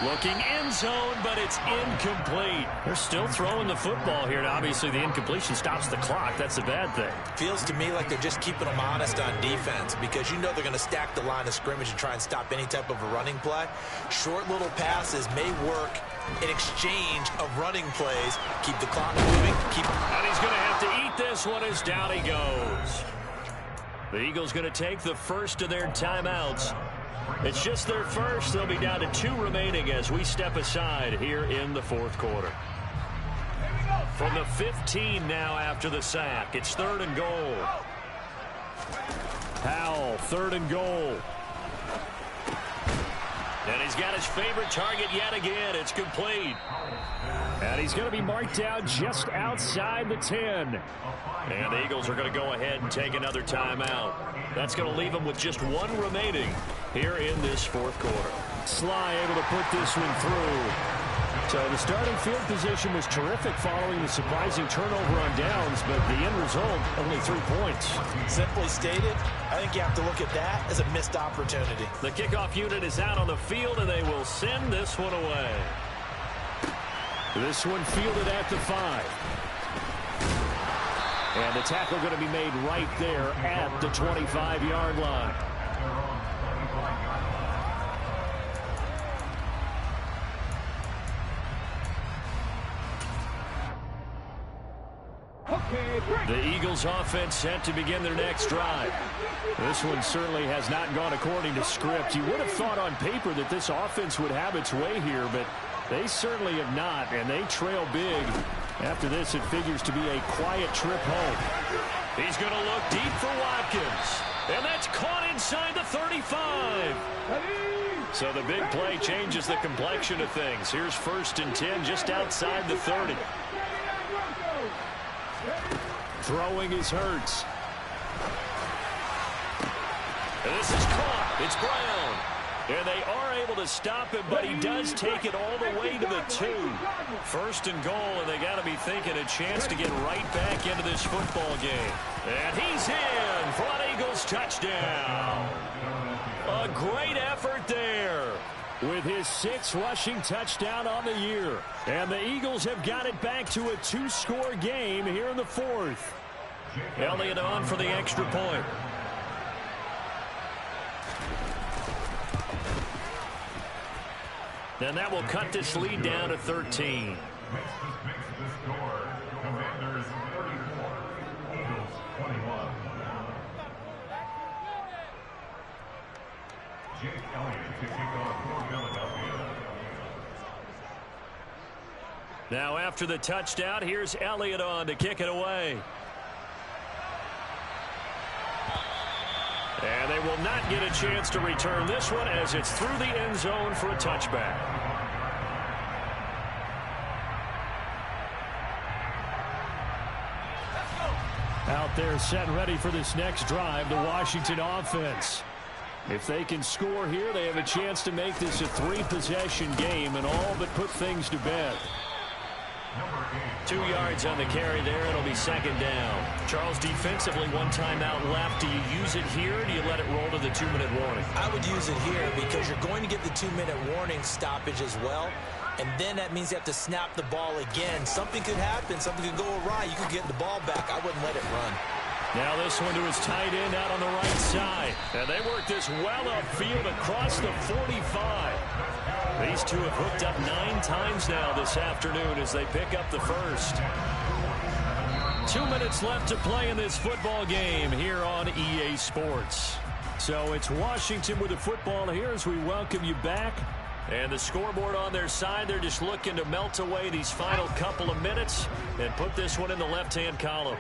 Looking end zone, but it's incomplete. They're still throwing the football here, and obviously the incompletion stops the clock. That's a bad thing. Feels to me like they're just keeping them honest on defense because you know they're going to stack the line of scrimmage and try and stop any type of a running play. Short little passes may work in exchange of running plays. Keep the clock moving. And he's going to have to eat this one as down he goes. The Eagles going to take the first of their timeouts. It's just their first. They'll be down to 2 remaining as we step aside here in the 4th quarter. From the 15 now after the sack. It's 3rd and goal. Howell, 3rd and goal. And he's got his favorite target yet again. It's complete. And he's going to be marked down just outside the 10. And the Eagles are going to go ahead and take another timeout. That's going to leave them with just 1 remaining here in this 4th quarter. Sly able to put this one through. So the starting field position was terrific following the surprising turnover on downs, but the end result, only 3 points. Simply stated, I think you have to look at that as a missed opportunity. The kickoff unit is out on the field, and they will send this one away. This one fielded at the 5. And the tackle going to be made right there at the 25-yard line. The Eagles offense set to begin their next drive. This one certainly has not gone according to script. You would have thought on paper that this offense would have its way here, but they certainly have not, and they trail big. After this, it figures to be a quiet trip home. He's going to look deep for Watkins. And that's caught inside the 35. So the big play changes the complexion of things. Here's 1st and 10 just outside the 30. Throwing is Hurts. And this is caught. It's Brown. And they are able to stop him, but he does take it all the way to the 2. 1st and goal, and they got to be thinking a chance to get right back into this football game. And he's in for an Eagles touchdown. A great effort there with his 6th rushing touchdown on the year. And the Eagles have got it back to a 2-score game here in the 4th. Elliott on for the extra point. And that will cut this lead down to 13. Now after the touchdown, here's Elliott on to kick it away. And they will not get a chance to return this one as it's through the end zone for a touchback. Out there set and ready for this next drive, the Washington offense. If they can score here, they have a chance to make this a 3-possession game and all but put things to bed. 2 yards on the carry there. It'll be second down. Charles, defensively, 1 timeout left. Do you use it here, or do you let it roll to the 2-minute warning? I would use it here because you're going to get the 2-minute warning stoppage as well. And then that means you have to snap the ball again. Something could happen. Something could go awry. You could get the ball back. I wouldn't let it run. Now this one to his tight end out on the right side. And they work this well upfield across the 45. These two have hooked up 9 times now this afternoon as they pick up the first. 2 minutes left to play in this football game here on EA Sports. So it's Washington with the football here as we welcome you back. And the scoreboard on their side, they're just looking to melt away these final couple of minutes and put this one in the left-hand column.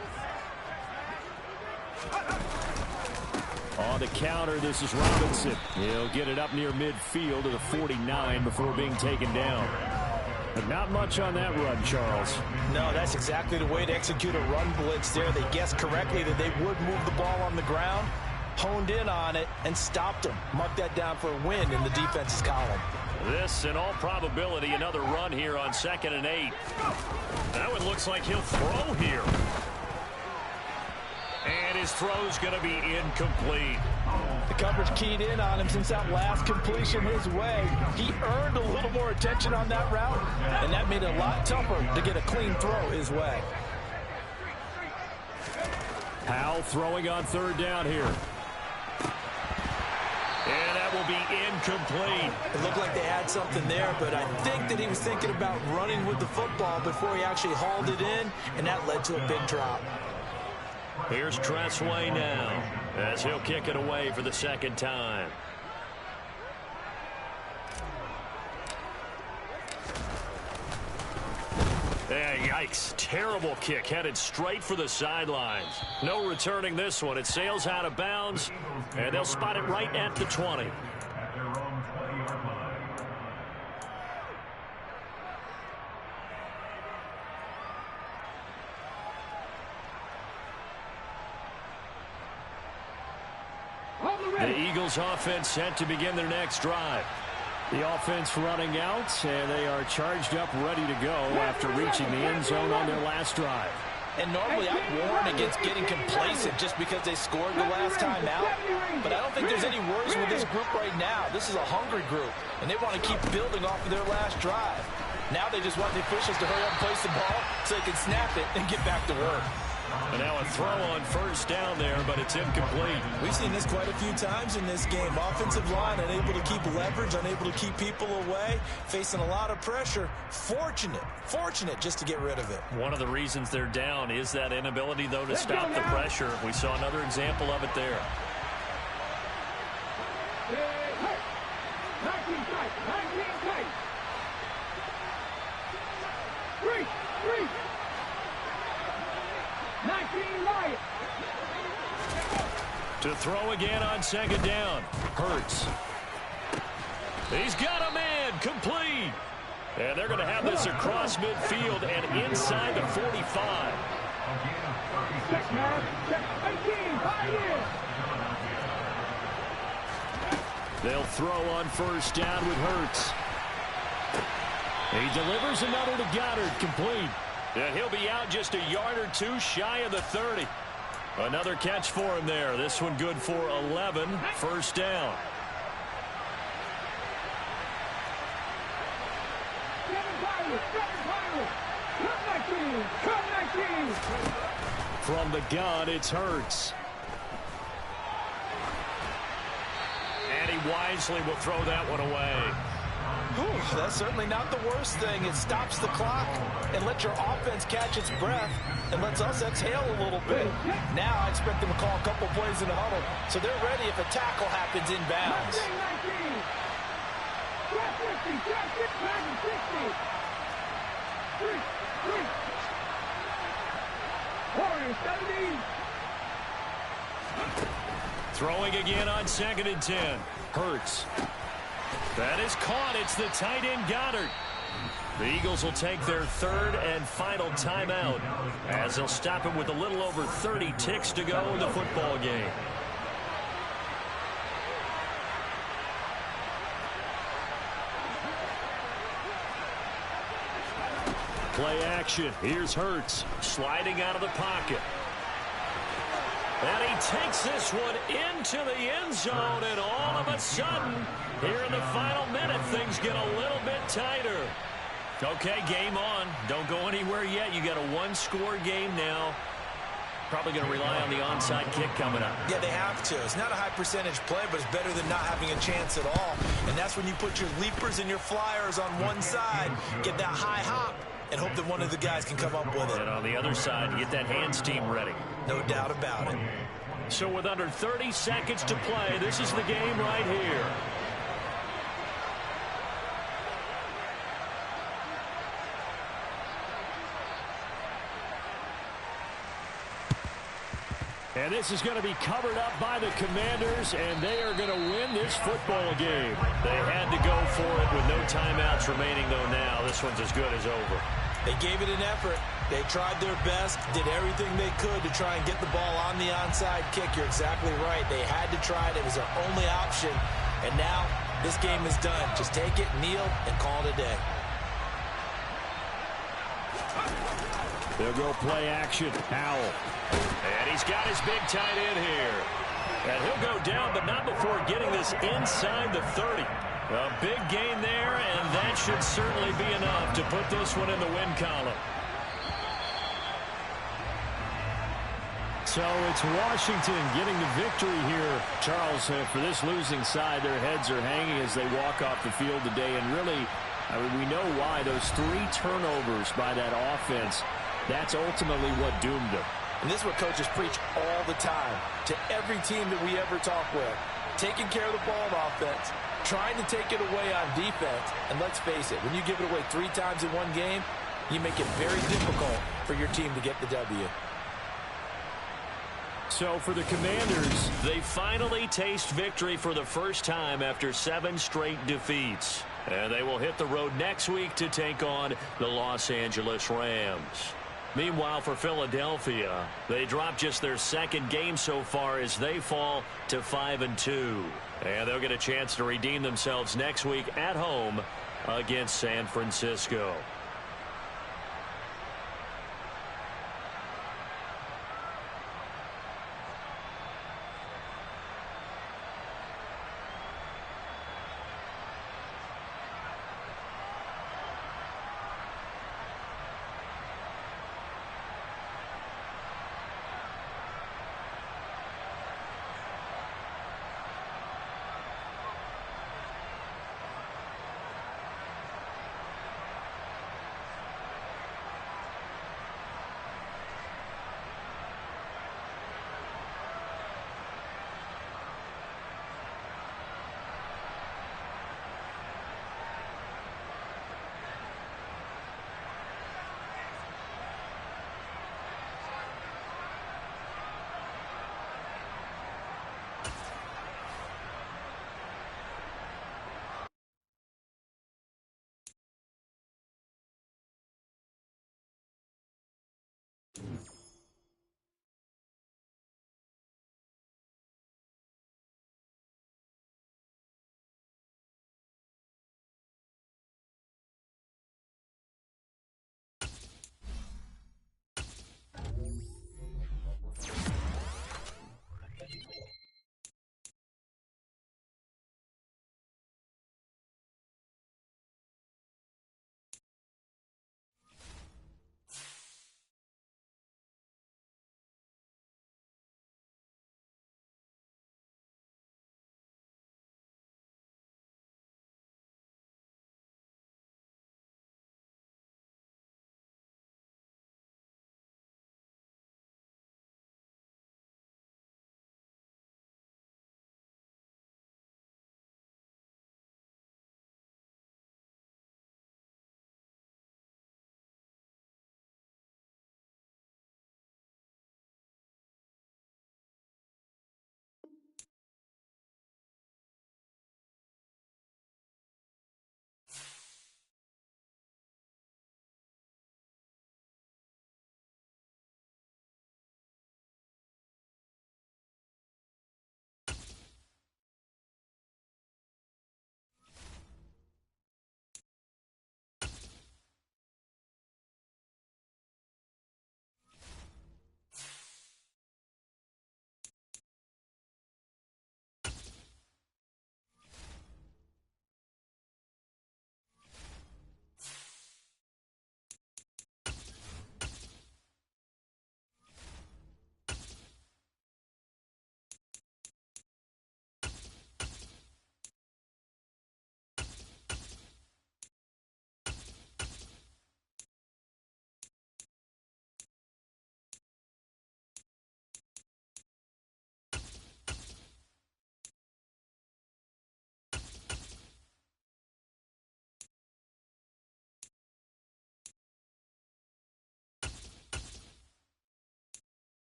On the counter, this is Robinson. He'll get it up near midfield to the 49 before being taken down. But not much on that run, Charles. No, that's exactly the way to execute a run blitz there. They guessed correctly that they would move the ball on the ground, honed in on it, and stopped them. Mark that down for a win in the defense's column. This, in all probability, another run here on 2nd and 8. That one looks like he'll throw here. And his throw's going to be incomplete. The coverage keyed in on him since that last completion his way. He earned a little more attention on that route, and that made it a lot tougher to get a clean throw his way. Powell throwing on 3rd down here. And that will be incomplete. It looked like they had something there, but I think that he was thinking about running with the football before he actually hauled it in, and that led to a big drop. Here's Tressway now as he'll kick it away for the 2nd time. Yikes. Terrible kick headed straight for the sidelines. No returning this one. It sails out of bounds, and they'll spot it right at the 20. At their own 20-yard line. The Eagles offense set to begin their next drive. The offense running out, and they are charged up, ready to go after reaching the end zone on their last drive. And normally I warn against getting complacent just because they scored the last time out. But I don't think there's any worries with this group right now. This is a hungry group, and they want to keep building off of their last drive. Now they just want the officials to hurry up and place the ball so they can snap it and get back to work. And now a throw on 1st down there, but it's incomplete. We've seen this quite a few times in this game. Offensive line unable to keep leverage, unable to keep people away, facing a lot of pressure. Fortunate just to get rid of it. One of the reasons they're down is that inability, though, to stop the pressure. We saw another example of it there. 19 tight. 3. 19 wide. To throw again on 2nd down. Hurts. He's got a man. Complete. And they're going to have this across midfield and inside the 45. Check, man. Check. 18. 5 years. They'll throw on 1st down with Hurts. He delivers another to Goddard, complete. And he'll be out just a yard or 2 shy of the 30. Another catch for him there. This one good for 11. 1st down. From the gun, it's Hurts. And he wisely will throw that one away. Whew, that's certainly not the worst thing. It stops the clock and lets your offense catch its breath and lets us exhale a little bit. Now I expect them to call a couple plays in the huddle so they're ready if a tackle happens inbounds. Throwing again on 2nd and 10. Hurts. That is caught. It's the tight end Goddard. The Eagles will take their third and final timeout as they'll stop it with a little over 30 ticks to go in the football game. Play action. Here's Hurts. Sliding out of the pocket. And he takes this one into the end zone, and all of a sudden, here in the final minute, things get a little bit tighter. Okay, game on. Don't go anywhere yet. You got a one-score game now. Probably going to rely on the onside kick coming up. Yeah, they have to. It's not a high-percentage play, but it's better than not having a chance at all. And that's when you put your leapers and your flyers on one side, get that high hop, and hope that one of the guys can come up with it. And on the other side, you get that hands team ready. No doubt about it. So with under 30 seconds to play, this is the game right here. And this is going to be covered up by the Commanders, and they are going to win this football game. They had to go for it with no timeouts remaining, though now. This one's as good as over. They gave it an effort. They tried their best, did everything they could to try and get the ball on the onside kick. You're exactly right. They had to try it. It was their only option. And now this game is done. Just take it, kneel, and call it a day. They'll go play action. Howell. And he's got his big tight end here. And he'll go down, but not before getting this inside the 30. A big gain there, and that should certainly be enough to put this one in the win column. So it's Washington getting the victory here. Charles, for this losing side, their heads are hanging as they walk off the field today. And really, I mean, we know why. Those 3 turnovers by that offense, that's ultimately what doomed them. And this is what coaches preach all the time to every team that we ever talk with. Taking care of the ball on offense, trying to take it away on defense. And let's face it, when you give it away 3 times in one game, you make it very difficult for your team to get the W. So for the Commanders, they finally taste victory for the first time after 7 straight defeats. And they will hit the road next week to take on the Los Angeles Rams. Meanwhile, for Philadelphia, they dropped just their 2nd game so far as they fall to 5-2. And they'll get a chance to redeem themselves next week at home against San Francisco.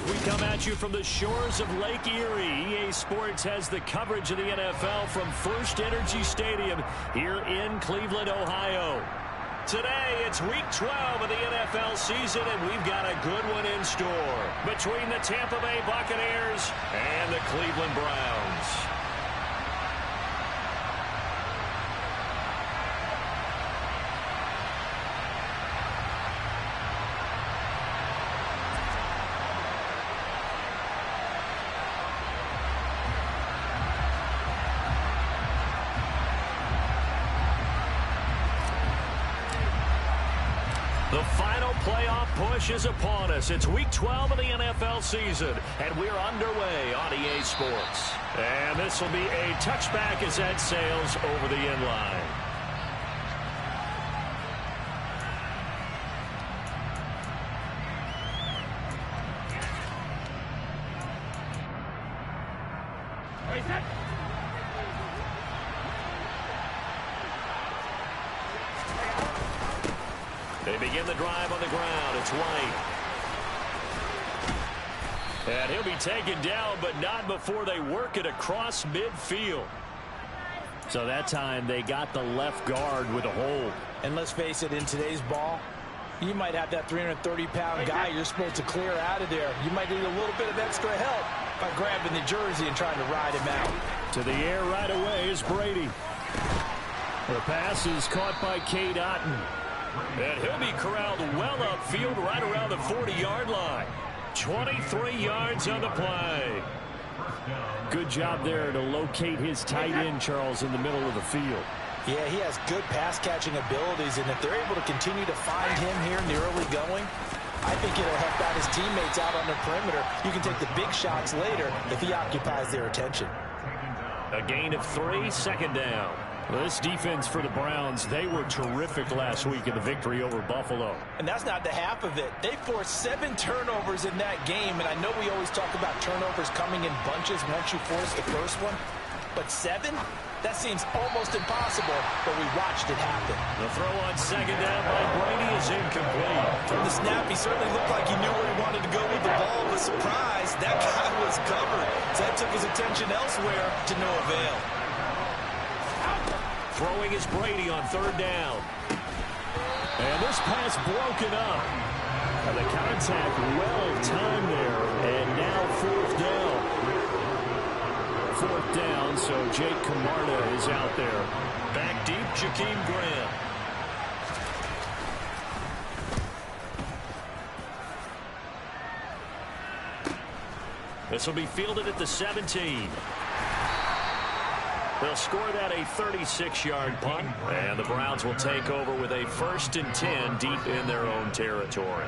We come at you from the shores of Lake Erie. EA Sports has the coverage of the NFL from First Energy Stadium here in Cleveland, Ohio. Today, it's Week 12 of the NFL season, and we've got a good one in store between the Tampa Bay Buccaneers and the Cleveland Browns. The final playoff push is upon us. It's Week 12 of the NFL season, and we're underway on EA Sports. And this will be a touchback as that sails over the end line. They begin the drive on the ground. It's White. And he'll be taken down, but not before they work it across midfield. So that time they got the left guard with a hold. And let's face it, in today's ball, you might have that 330-pound guy you're supposed to clear out of there. You might need a little bit of extra help by grabbing the jersey and trying to ride him out. To the air right away is Brady. The pass is caught by Cade Otton. And he'll be corralled well upfield right around the 40-yard line. 23 yards on the play. Good job there to locate his tight end, Charles, in the middle of the field. Yeah, he has good pass-catching abilities, and if they're able to continue to find him here in the early going, I think it'll help out his teammates out on the perimeter. You can take the big shots later if he occupies their attention. A gain of 3, second down. Well, this defense for the Browns, they were terrific last week in the victory over Buffalo. And that's not the half of it. They forced 7 turnovers in that game, and I know we always talk about turnovers coming in bunches once you force the first one, but 7? That seems almost impossible, but we watched it happen. The throw on second down by Brady is incomplete. From the snap, he certainly looked like he knew where he wanted to go with the ball, but surprise, that guy was covered. So that took his attention elsewhere to no avail. Throwing is Brady on third down. And this pass broken up. And the contact well timed there. And now fourth down. Fourth down, so Jake Camarda is out there. Back deep, Jakeem Graham. This will be fielded at the 17. They'll score that a 36-yard punt, and the Browns will take over with a 1st and 10 deep in their own territory.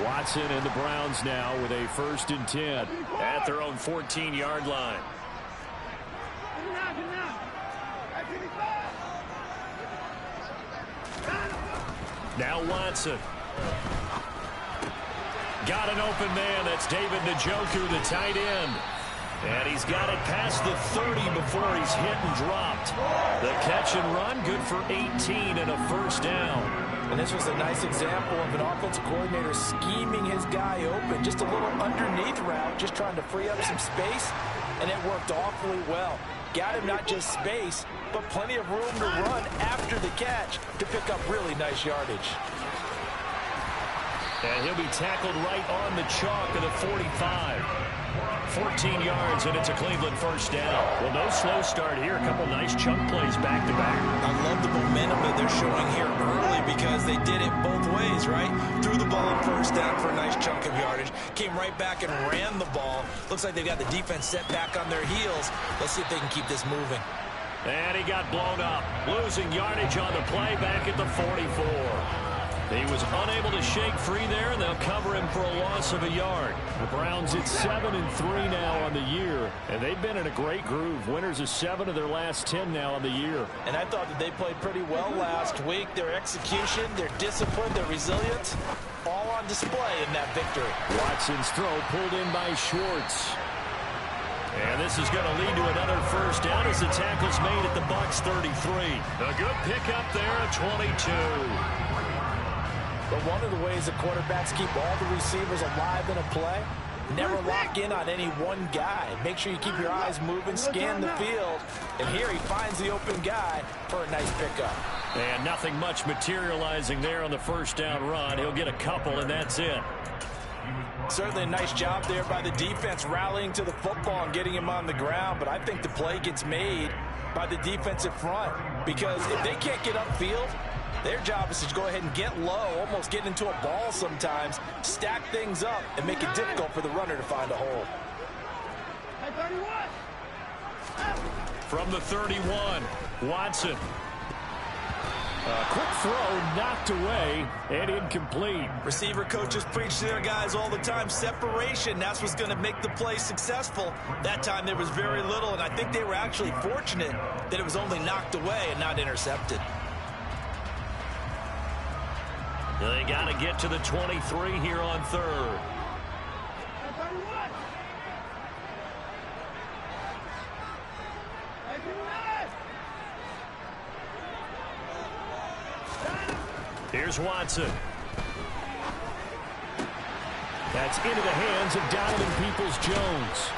Watson and the Browns now with a 1st and 10 at their own 14-yard line. Now Watson. Got an open man. That's David Njoku, the tight end. And he's got it past the 30 before he's hit and dropped. The catch and run, good for 18 and a 1st down. And this was a nice example of an offensive coordinator scheming his guy open. Just a little underneath route, just trying to free up some space, and it worked awfully well. Got him not just space, but plenty of room to run after the catch to pick up really nice yardage. And he'll be tackled right on the chalk of the 45. 14 yards, and it's a Cleveland 1st down. Well, no slow start here. A couple nice chunk plays back-to-back. I love the momentum that they're showing here early because they did it both ways, right? Threw the ball on 1st down for a nice chunk of yardage. Came right back and ran the ball. Looks like they've got the defense set back on their heels. Let's see if they can keep this moving. And he got blown up. Losing yardage on the play back at the 44. He was unable to shake free there, and they'll cover him for a loss of a yard. The Browns at 7-3 now on the year, and they've been in a great groove. Winners of 7 of their last 10 now on the year. And I thought that they played pretty well last week. Their execution, their discipline, their resilience, all on display in that victory. Watson's throw pulled in by Schwartz. And this is going to lead to another 1st down as the tackle's made at the Bucs 33. A good pickup there at 22. But one of the ways the quarterbacks keep all the receivers alive in a play, never lock in on any one guy. Make sure you keep your eyes moving, scan the field. And here he finds the open guy for a nice pickup. And nothing much materializing there on the first down run. He'll get a couple, and that's it. Certainly a nice job there by the defense rallying to the football and getting him on the ground. But I think the play gets made by the defensive front, because if they can't get upfield, their job is to go ahead and get low, almost get into a ball sometimes, stack things up, and make it difficult for the runner to find a hole. From the 31, Watson. A quick throw knocked away and incomplete. Receiver coaches preach to their guys all the time. Separation, that's what's going to make the play successful. That time there was very little, and I think they were actually fortunate that it was only knocked away and not intercepted. They got to get to the 23 here on third. Here's Watson. That's into the hands of Donovan Peoples-Jones.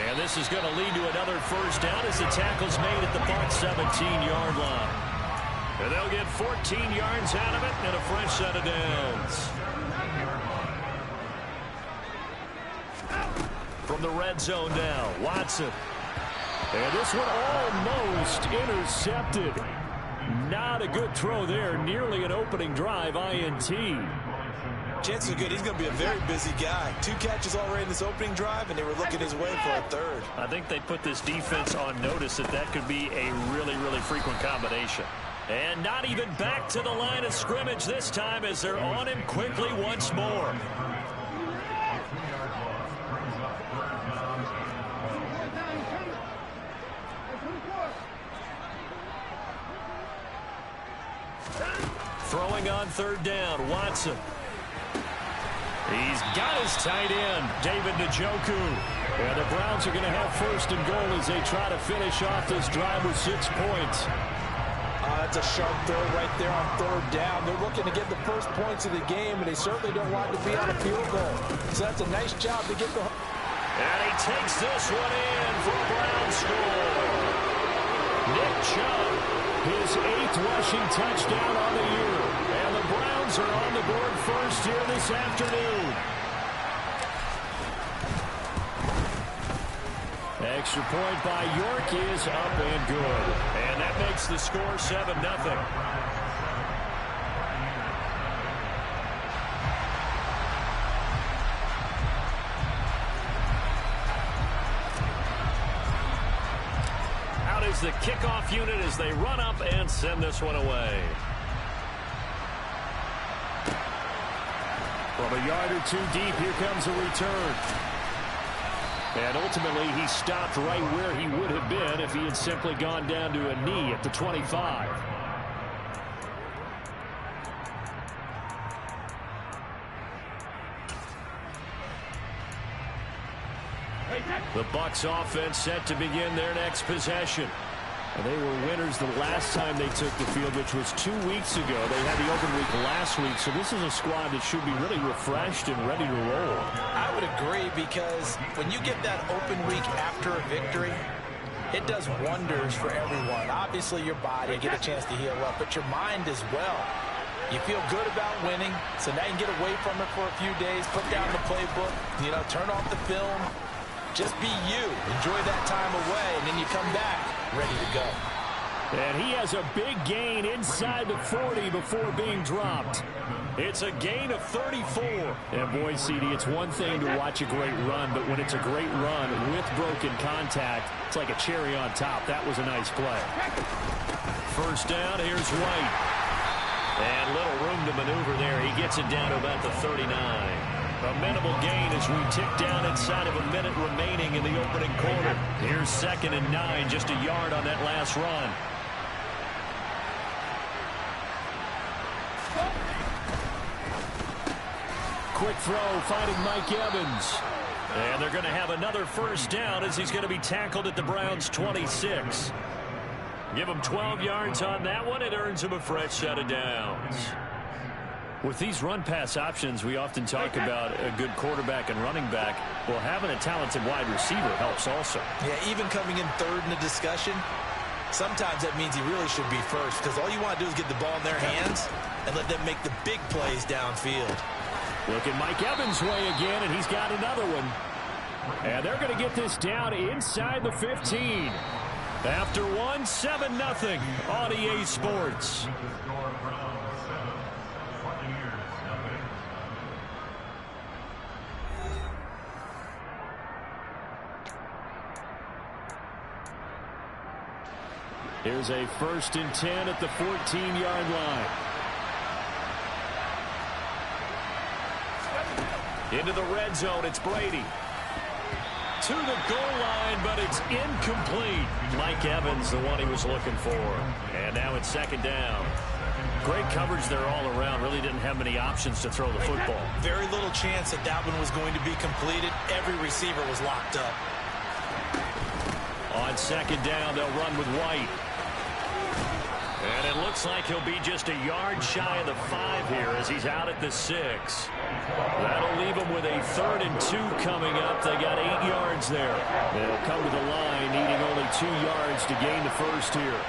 And this is going to lead to another first down as the tackle's made at the Bucs 17-yard line. And they'll get 14 yards out of it and a fresh set of downs. From the red zone now, Watson. And this one almost intercepted. Not a good throw there. Nearly an opening drive INT. Chances are good he's going to be a very busy guy. 2 catches already in this opening drive, and they were looking his way for a third. I think they put this defense on notice that could be a really, really frequent combination. And not even back to the line of scrimmage this time as they're on him quickly once more. Throwing on third down, Watson. He's got his tight end, David Njoku. And the Browns are going to have first and goal as they try to finish off this drive with 6 points. That's a sharp throw right there on third down. They're looking to get the first points of the game, and they certainly don't want to be on a field goal. So that's a nice job to get the... And he takes this one in for a Brown score. Nick Chubb, his 8th rushing touchdown on the year. And the Browns are on the board first here this afternoon. Extra point by York is up and good. And that makes the score 7-0. Out is the kickoff unit as they run up and send this one away. From a yard or 2 deep, here comes a return. And ultimately, he stopped right where he would have been if he had simply gone down to a knee at the 25. The Bucs offense set to begin their next possession. And they were winners the last time they took the field, which was 2 weeks ago. They had the open week last week, so this is a squad that should be really refreshed and ready to roll. I would agree, because when you get that open week after a victory, it does wonders for everyone. Obviously, your body, get a chance to heal up, but your mind as well. You feel good about winning, so now you can get away from it for a few days, put down the playbook, turn off the film. Just be you. Enjoy that time away, and then you come back ready to go. And he has a big gain inside the 40 before being dropped. It's a gain of 34. And boy, CD, it's one thing to watch a great run, but when it's a great run with broken contact, it's like a cherry on top. That was a nice play. First down, here's White. And little room to maneuver there. He gets it down to about the 39. A minimal gain as we tick down inside of a minute remaining in the opening quarter. Here's 2nd and 9, just a yard on that last run. Quick throw, finding Mike Evans. And they're going to have another first down as he's going to be tackled at the Browns' 26. Give him 12 yards on that one. It earns him a fresh set of downs. With these run-pass options, we often talk about a good quarterback and running back. Well, having a talented wide receiver helps also. Yeah, even coming in third in the discussion, sometimes that means he really should be first, because all you want to do is get the ball in their hands and let them make the big plays downfield. Look at Mike Evans' way again, and he's got another one. And they're going to get this down inside the 15. After 7-0 on EA Sports. Here's a 1st and 10 at the 14-yard line. Into the red zone, it's Brady. To the goal line, but it's incomplete. Mike Evans, the one he was looking for. And now it's 2nd down. Great coverage there all around. Really didn't have many options to throw the football. Very little chance that that one was going to be completed. Every receiver was locked up. On 2nd down, they'll run with White. And it looks like he'll be just a yard shy of the 5 here as he's out at the 6. That'll leave them with a 3rd and 2 coming up. They got 8 yards there. They'll come to the line needing only 2 yards to gain the 1st here.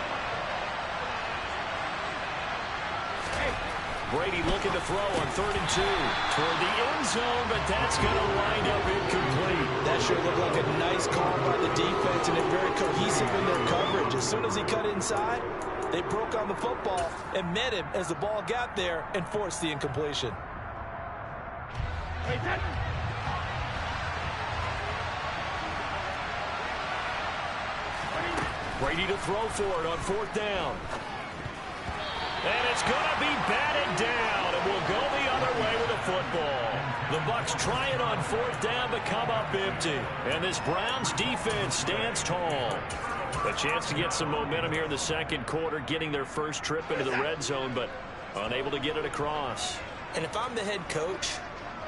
Brady looking to throw on 3rd and 2 toward the end zone, but that's going to wind up incomplete. That sure looked like a nice call by the defense, and they're very cohesive in their coverage. As soon as he cut inside, they broke on the football and met him as the ball got there and forced the incompletion. Brady to throw for it on 4th down. And it's going to be batted down, and we'll go the other way with the football. The Bucs try it on 4th down, but come up empty. And this Browns defense stands tall. A chance to get some momentum here in the 2nd quarter, getting their first trip into the red zone, but unable to get it across. And if I'm the head coach,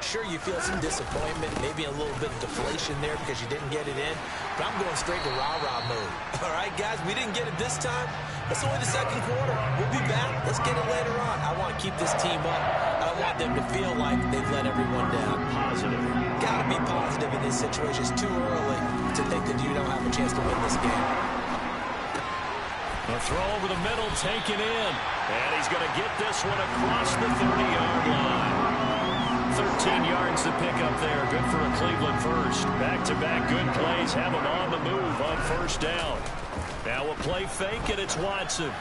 sure, you feel some disappointment, maybe a little bit of deflation there because you didn't get it in, but I'm going straight to rah-rah mode. All right, guys, we didn't get it this time. It's only the 2nd quarter. We'll be back. Let's get it later on. I want to keep this team up. I don't want them to feel like they've let everyone down. Positive. Got to be positive in this situation. It's too early to think that you don't have a chance to win this game. A throw over the middle, taken in. And he's going to get this one across the 30-yard line. 13 yards to pick up there. Good for a Cleveland first. Back-to-back good plays have him on the move on 1st down. Now a play fake, and it's Watson.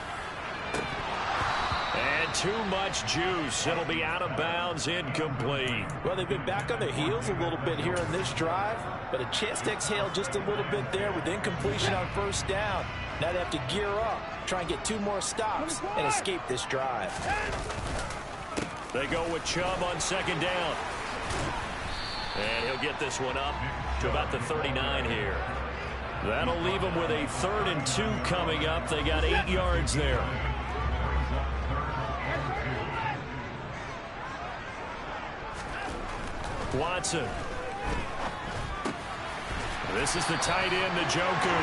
And too much juice. It'll be out of bounds, incomplete. Well, they've been back on their heels a little bit here in this drive, but a chance to exhale just a little bit there with incompletion on 1st down. Now they have to gear up, try and get 2 more stops, and escape this drive. They go with Chubb on 2nd down. And he'll get this one up to about the 39 here. That'll leave them with a 3rd and 2 coming up. They got 8 yards there. Watson. This is the tight end, Njoku.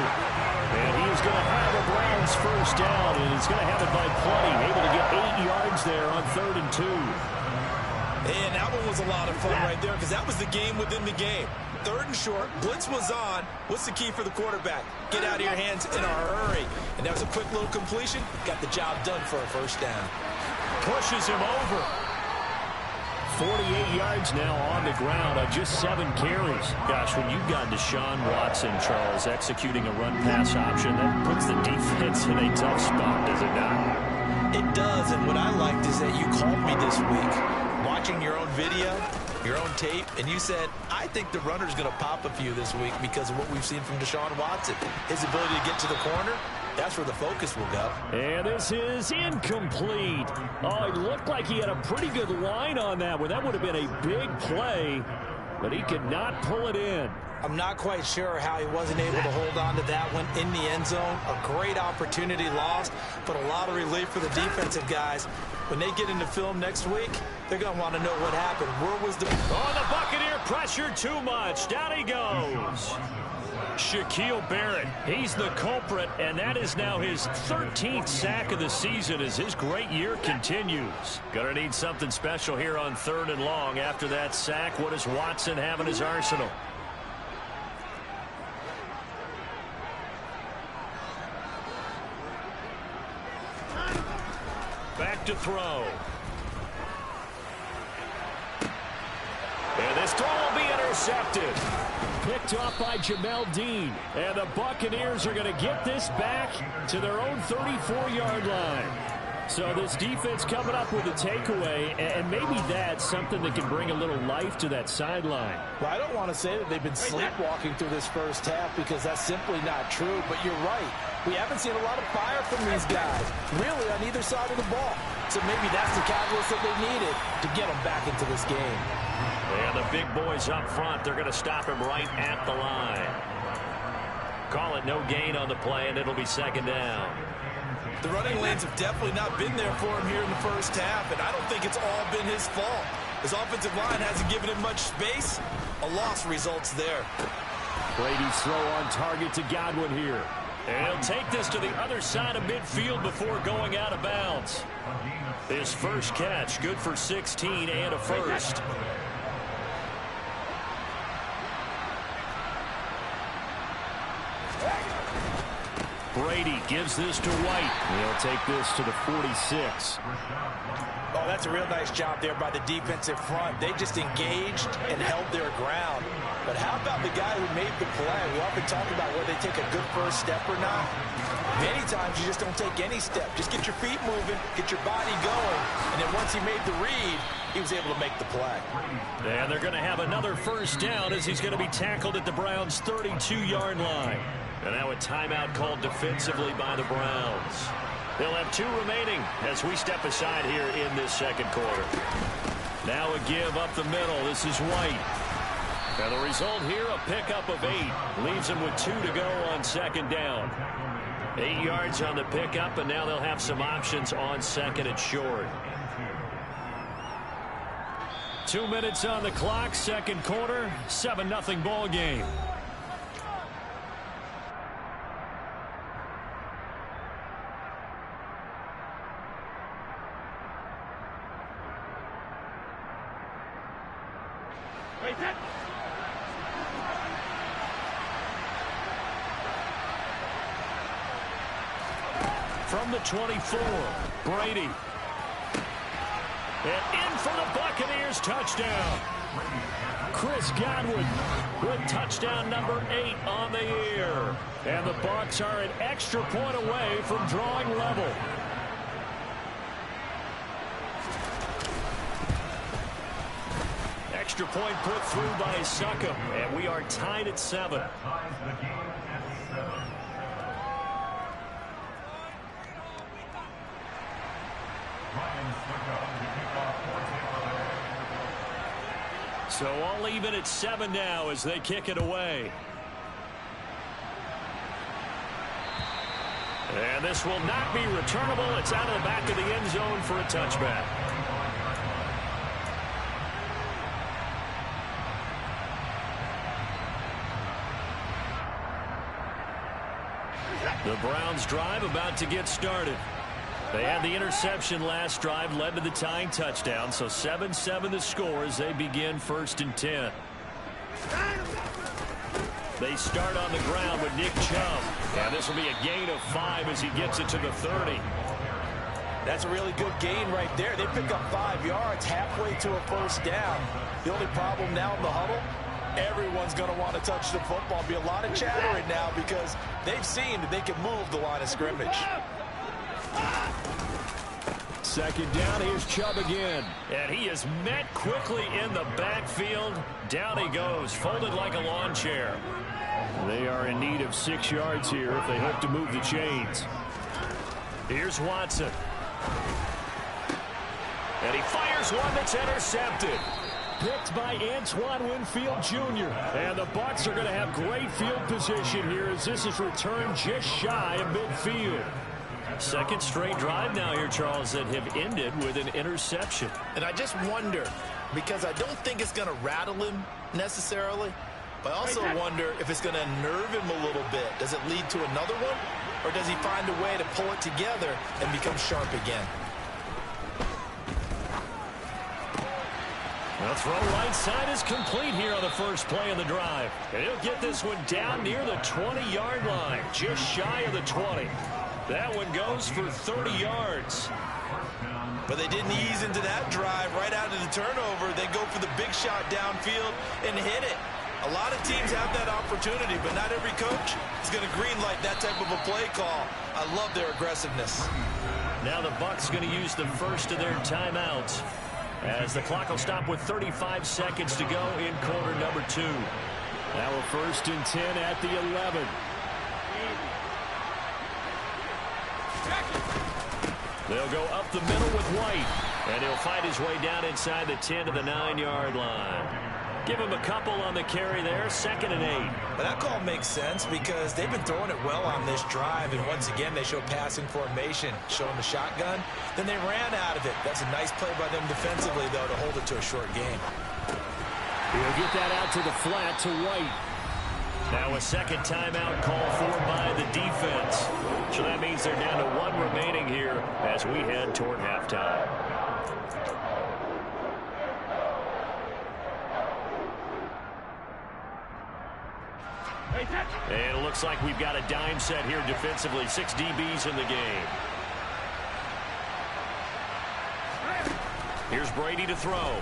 And he is going to have a Browns 1st down, and he's going to have it by plenty. Able to get 8 yards there on 3rd and 2. And that one was a lot of fun right there because that was the game within the game. 3rd and short, blitz was on. What's the key for the quarterback? Get out of your hands in a hurry. And that was a quick little completion. Got the job done for a 1st down. Pushes him over. 48 yards now on the ground on just 7 carries. Gosh, when you've got Deshaun Watson, Charles, executing a run-pass option, that puts the defense in a tough spot, does it not? It does, and what I liked is that you called me this week, watching your own video, your own tape, and you said, I think the runner's going to pop a few this week because of what we've seen from Deshaun Watson. His ability to get to the corner, that's where the focus will go. And this is incomplete. Oh, it looked like he had a pretty good line on that one. That would have been a big play, but he could not pull it in. I'm not quite sure how he wasn't able to hold on to that one in the end zone. A great opportunity lost, but a lot of relief for the defensive guys. When they get into film next week, they're going to want to know what happened. Where was the... Oh, the Buccaneer pressure too much. Down he goes. Shaquille Barrett, he's the culprit, and that is now his 13th sack of the season as his great year continues. Gonna need something special here on 3rd and long. After that sack, what does Watson have in his arsenal? Back to throw. And this throw will be intercepted. Picked off by Jamel Dean. And the Buccaneers are going to get this back to their own 34-yard line. So this defense coming up with a takeaway, and maybe that's something that can bring a little life to that sideline. Well, I don't want to say that they've been sleepwalking through this first half because that's simply not true, but you're right. We haven't seen a lot of fire from these guys, really, on either side of the ball. So maybe that's the catalyst that they needed to get them back into this game. And the big boys up front, they're going to stop him right at the line. Call it no gain on the play, and it'll be 2nd down. The running lanes have definitely not been there for him here in the first half, and I don't think it's all been his fault. His offensive line hasn't given him much space. A loss results there. Brady's throw on target to Godwin here. And he'll take this to the other side of midfield before going out of bounds. His first catch, good for 16 and a first. Brady gives this to White. He'll take this to the 46. Oh, that's a real nice job there by the defensive front. They just engaged and held their ground. But how about the guy who made the play? We often talk about whether they take a good first step or not. Many times you just don't take any step. Just get your feet moving, get your body going, and then once he made the read, he was able to make the play. And they're going to have another first down as he's going to be tackled at the Browns' 32-yard line. And now a timeout called defensively by the Browns. They'll have 2 remaining as we step aside here in this second quarter. Now a give up the middle. This is White. And the result here, a pickup of 8. Leaves him with 2 to go on 2nd down. 8 yards on the pickup, and now they'll have some options on 2nd and short. 2 minutes on the clock, second quarter, 7-0 ball game. From the 24, Brady. And in for the Buccaneers, touchdown. Chris Godwin with touchdown number 8 on the year. And the Bucs are an extra point away from drawing level. Extra point put through by Succop, and we are tied at 7. So all even at 7 now as they kick it away. And this will not be returnable. It's out of the back of the end zone for a touchback. The Browns drive about to get started. They had the interception last drive, led to the tying touchdown, so 7-7 the score as they begin 1st and 10. They start on the ground with Nick Chubb, and this will be a gain of 5 as he gets it to the 30. That's a really good gain right there. They pick up 5 yards halfway to a first down. The only problem now in the huddle, everyone's going to want to touch the football. Be a lot of chattering now because they've seen that they can move the line of scrimmage. 2nd down, here's Chubb again. And he is met quickly in the backfield. Down he goes, folded like a lawn chair. They are in need of 6 yards here if they hope to move the chains. Here's Watson. And he fires one that's intercepted. Picked by Antoine Winfield Jr. And the Bucs are going to have great field position here as this is returned just shy of midfield. Second straight drive now here, Charles, that have ended with an interception. And I just wonder, because I don't think it's going to rattle him necessarily, But I also wonder if it's going to unnerve him a little bit. Does it lead to another one? Or does he find a way to pull it together and become sharp again? The throw right side is complete here on the first play of the drive. And he'll get this one down near the 20-yard line, just shy of the 20. That one goes for 30 yards. But they didn't ease into that drive right out of the turnover. They go for the big shot downfield and hit it. A lot of teams have that opportunity, but not every coach is going to greenlight that type of a play call. I love their aggressiveness. Now the Bucs going to use the first of their timeouts, as the clock will stop with 35 seconds to go in quarter number 2. Now a 1st and 10 at the 11. They'll go up the middle with White, and he'll fight his way down inside the 10 to the 9-yard line. Give him a couple on the carry there, 2nd and 8. But that call makes sense because they've been throwing it well on this drive, and once again they show passing formation, showing the shotgun. Then they ran out of it. That's a nice play by them defensively, though, to hold it to a short game. He'll get that out to the flat to White. Now a second timeout called for by the defense. So that means they're down to 1 remaining here as we head toward halftime. And it looks like we've got a dime set here defensively. 6 DBs in the game. Here's Brady to throw.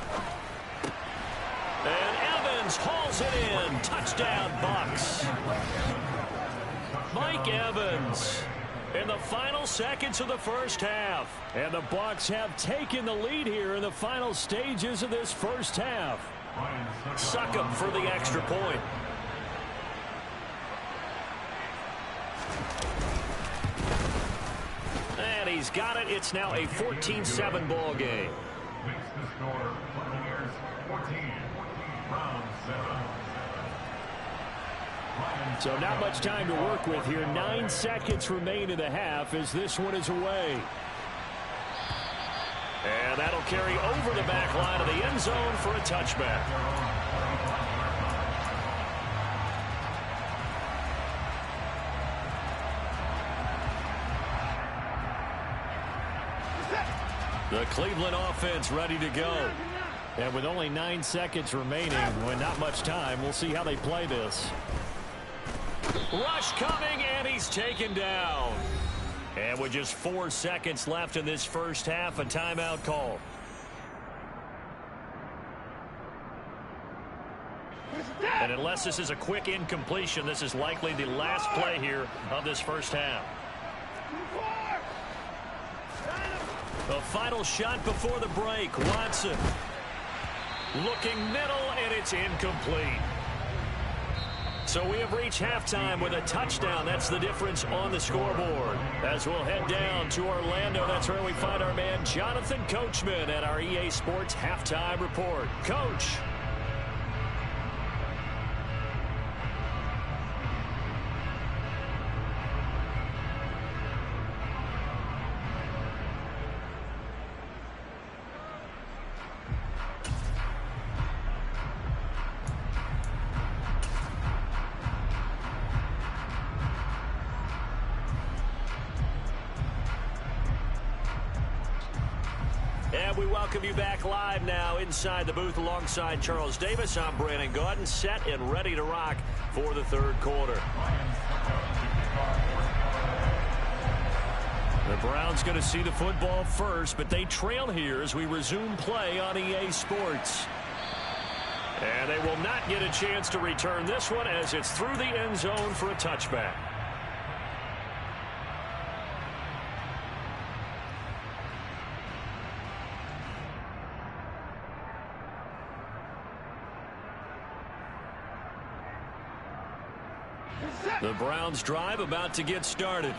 And Evans hauls it in. Touchdown, Bucs. Mike Evans in the final seconds of the first half. And the Bucs have taken the lead here in the final stages of this first half. Suck him for the extra point. And he's got it. It's now a 14-7 ball game. Makes the score Buccaneers 14, round 7. So not much time to work with here. 9 seconds remain in the half as this one is away. And that'll carry over the back line of the end zone for a touchback. The Cleveland offense ready to go. And with only 9 seconds remaining, with not much time, we'll see how they play this. Rush coming, and he's taken down. And with just 4 seconds left in this first half, a timeout call. And unless this is a quick incompletion, this is likely the last play here of this first half. The final shot before the break. Watson looking middle, and it's incomplete. So we have reached halftime with a touchdown. That's the difference on the scoreboard. As we'll head down to Orlando, that's where we find our man Jonathan Coachman at our EA Sports Halftime Report. Coach. And we welcome you back live now inside the booth alongside Charles Davis. I'm Brandon Gaudin, set and ready to rock for the third quarter. The Browns going to see the football first, but they trail here as we resume play on EA Sports. And they will not get a chance to return this one as it's through the end zone for a touchback. The Browns drive about to get started.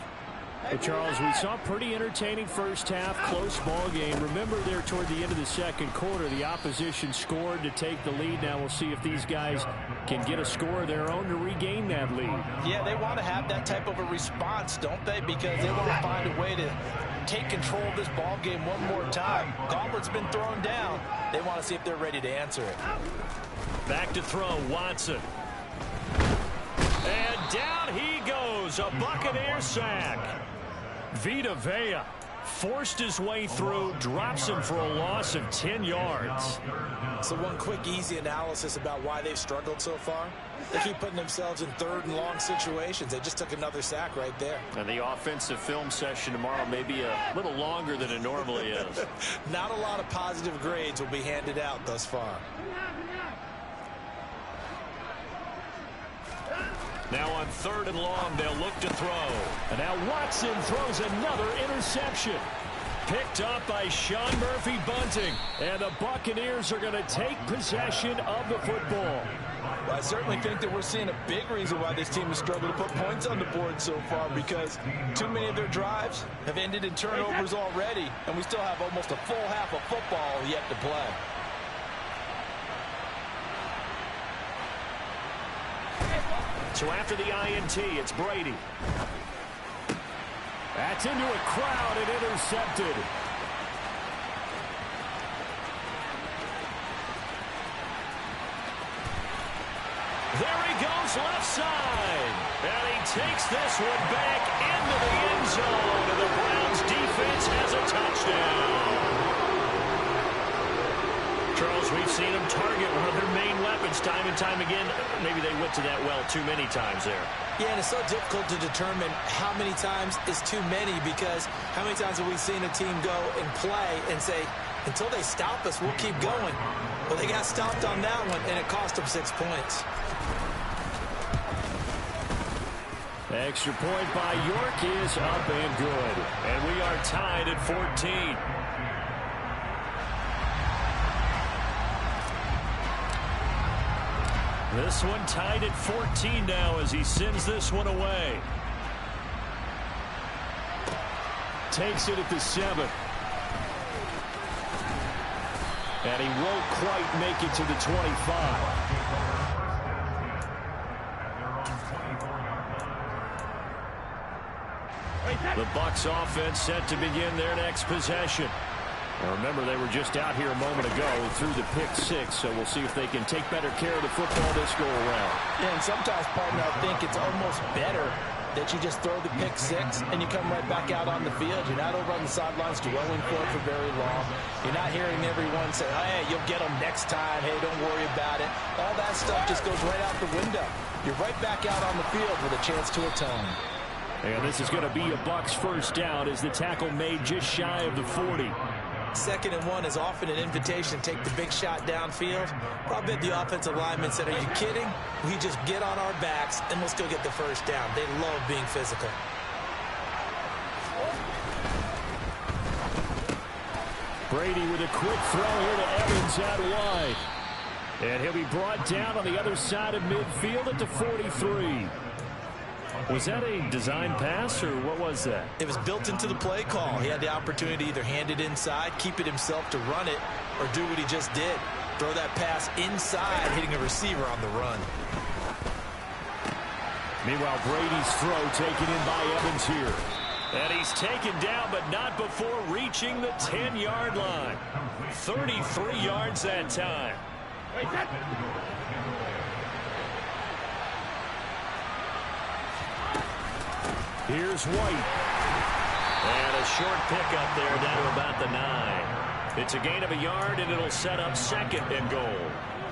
Hey, Charles, we saw a pretty entertaining first half, close ball game. Remember there toward the end of the second quarter, the opposition scored to take the lead. Now we'll see if these guys can get a score of their own to regain that lead. Yeah, they want to have that type of a response, don't they? Because they want to find a way to take control of this ball game one more time. Gauntlet's been thrown down. They want to see if they're ready to answer it. Back to throw, Watson. And down he goes. A Buccaneer sack. Vita Vea forced his way through, drops him for a loss of 10 yards. So one quick, easy analysis about why they've struggled so far. They keep putting themselves in third and long situations. They just took another sack right there. And the offensive film session tomorrow may be a little longer than it normally is. Not a lot of positive grades will be handed out thus far. Now on 3rd and long, they'll look to throw. And now Watson throws another interception. Picked up by Sean Murphy-Bunting. And the Buccaneers are going to take possession of the football. Well, I certainly think that we're seeing a big reason why this team has struggled to put points on the board so far, because too many of their drives have ended in turnovers already, and we still have almost a full half of football yet to play. So after the INT, it's Brady. That's into a crowd and intercepted. There he goes left side. And he takes this one back into the end zone. And the Browns defense has a touchdown. Charles, we've seen them target one of their main weapons time and time again. Maybe they went to that well too many times there. Yeah, and it's so difficult to determine how many times is too many, because how many times have we seen a team go and play and say, until they stop us, we'll keep going. Well, they got stopped on that one, and it cost them 6 points. Extra point by York is up and good. And we are tied at 14. This one tied at 14 now as he sends this one away. Takes it at the 7. And he won't quite make it to the 25. The Bucs offense set to begin their next possession. Now remember, they were just out here a moment ago through the pick 6, so we'll see if they can take better care of the football this go around. Yeah, and sometimes, partner, I think it's almost better that you just throw the pick 6 and you come right back out on the field. You're not over on the sidelines dwelling for it for very long. You're not hearing everyone say, hey, you'll get them next time. Hey, don't worry about it. All that stuff just goes right out the window. You're right back out on the field with a chance to atone. And this is going to be a Bucs first down as the tackle made just shy of the 40. 2nd and 1 is often an invitation to take the big shot downfield. But I bet the offensive lineman said, are you kidding? We just get on our backs and let's go get the first down. They love being physical. Brady with a quick throw here to Evans out wide. And he'll be brought down on the other side of midfield at the 43. Was that a design pass, or what was that? It was built into the play call. He had the opportunity to either hand it inside, keep it himself to run it, or do what he just did. Throw that pass inside, hitting a receiver on the run. Meanwhile, Brady's throw taken in by Evans here. And he's taken down, but not before reaching the 10-yard line. 33 yards that time. Here's White. And a short pickup there down to about the 9. It's a gain of a yard, and it'll set up 2nd and goal.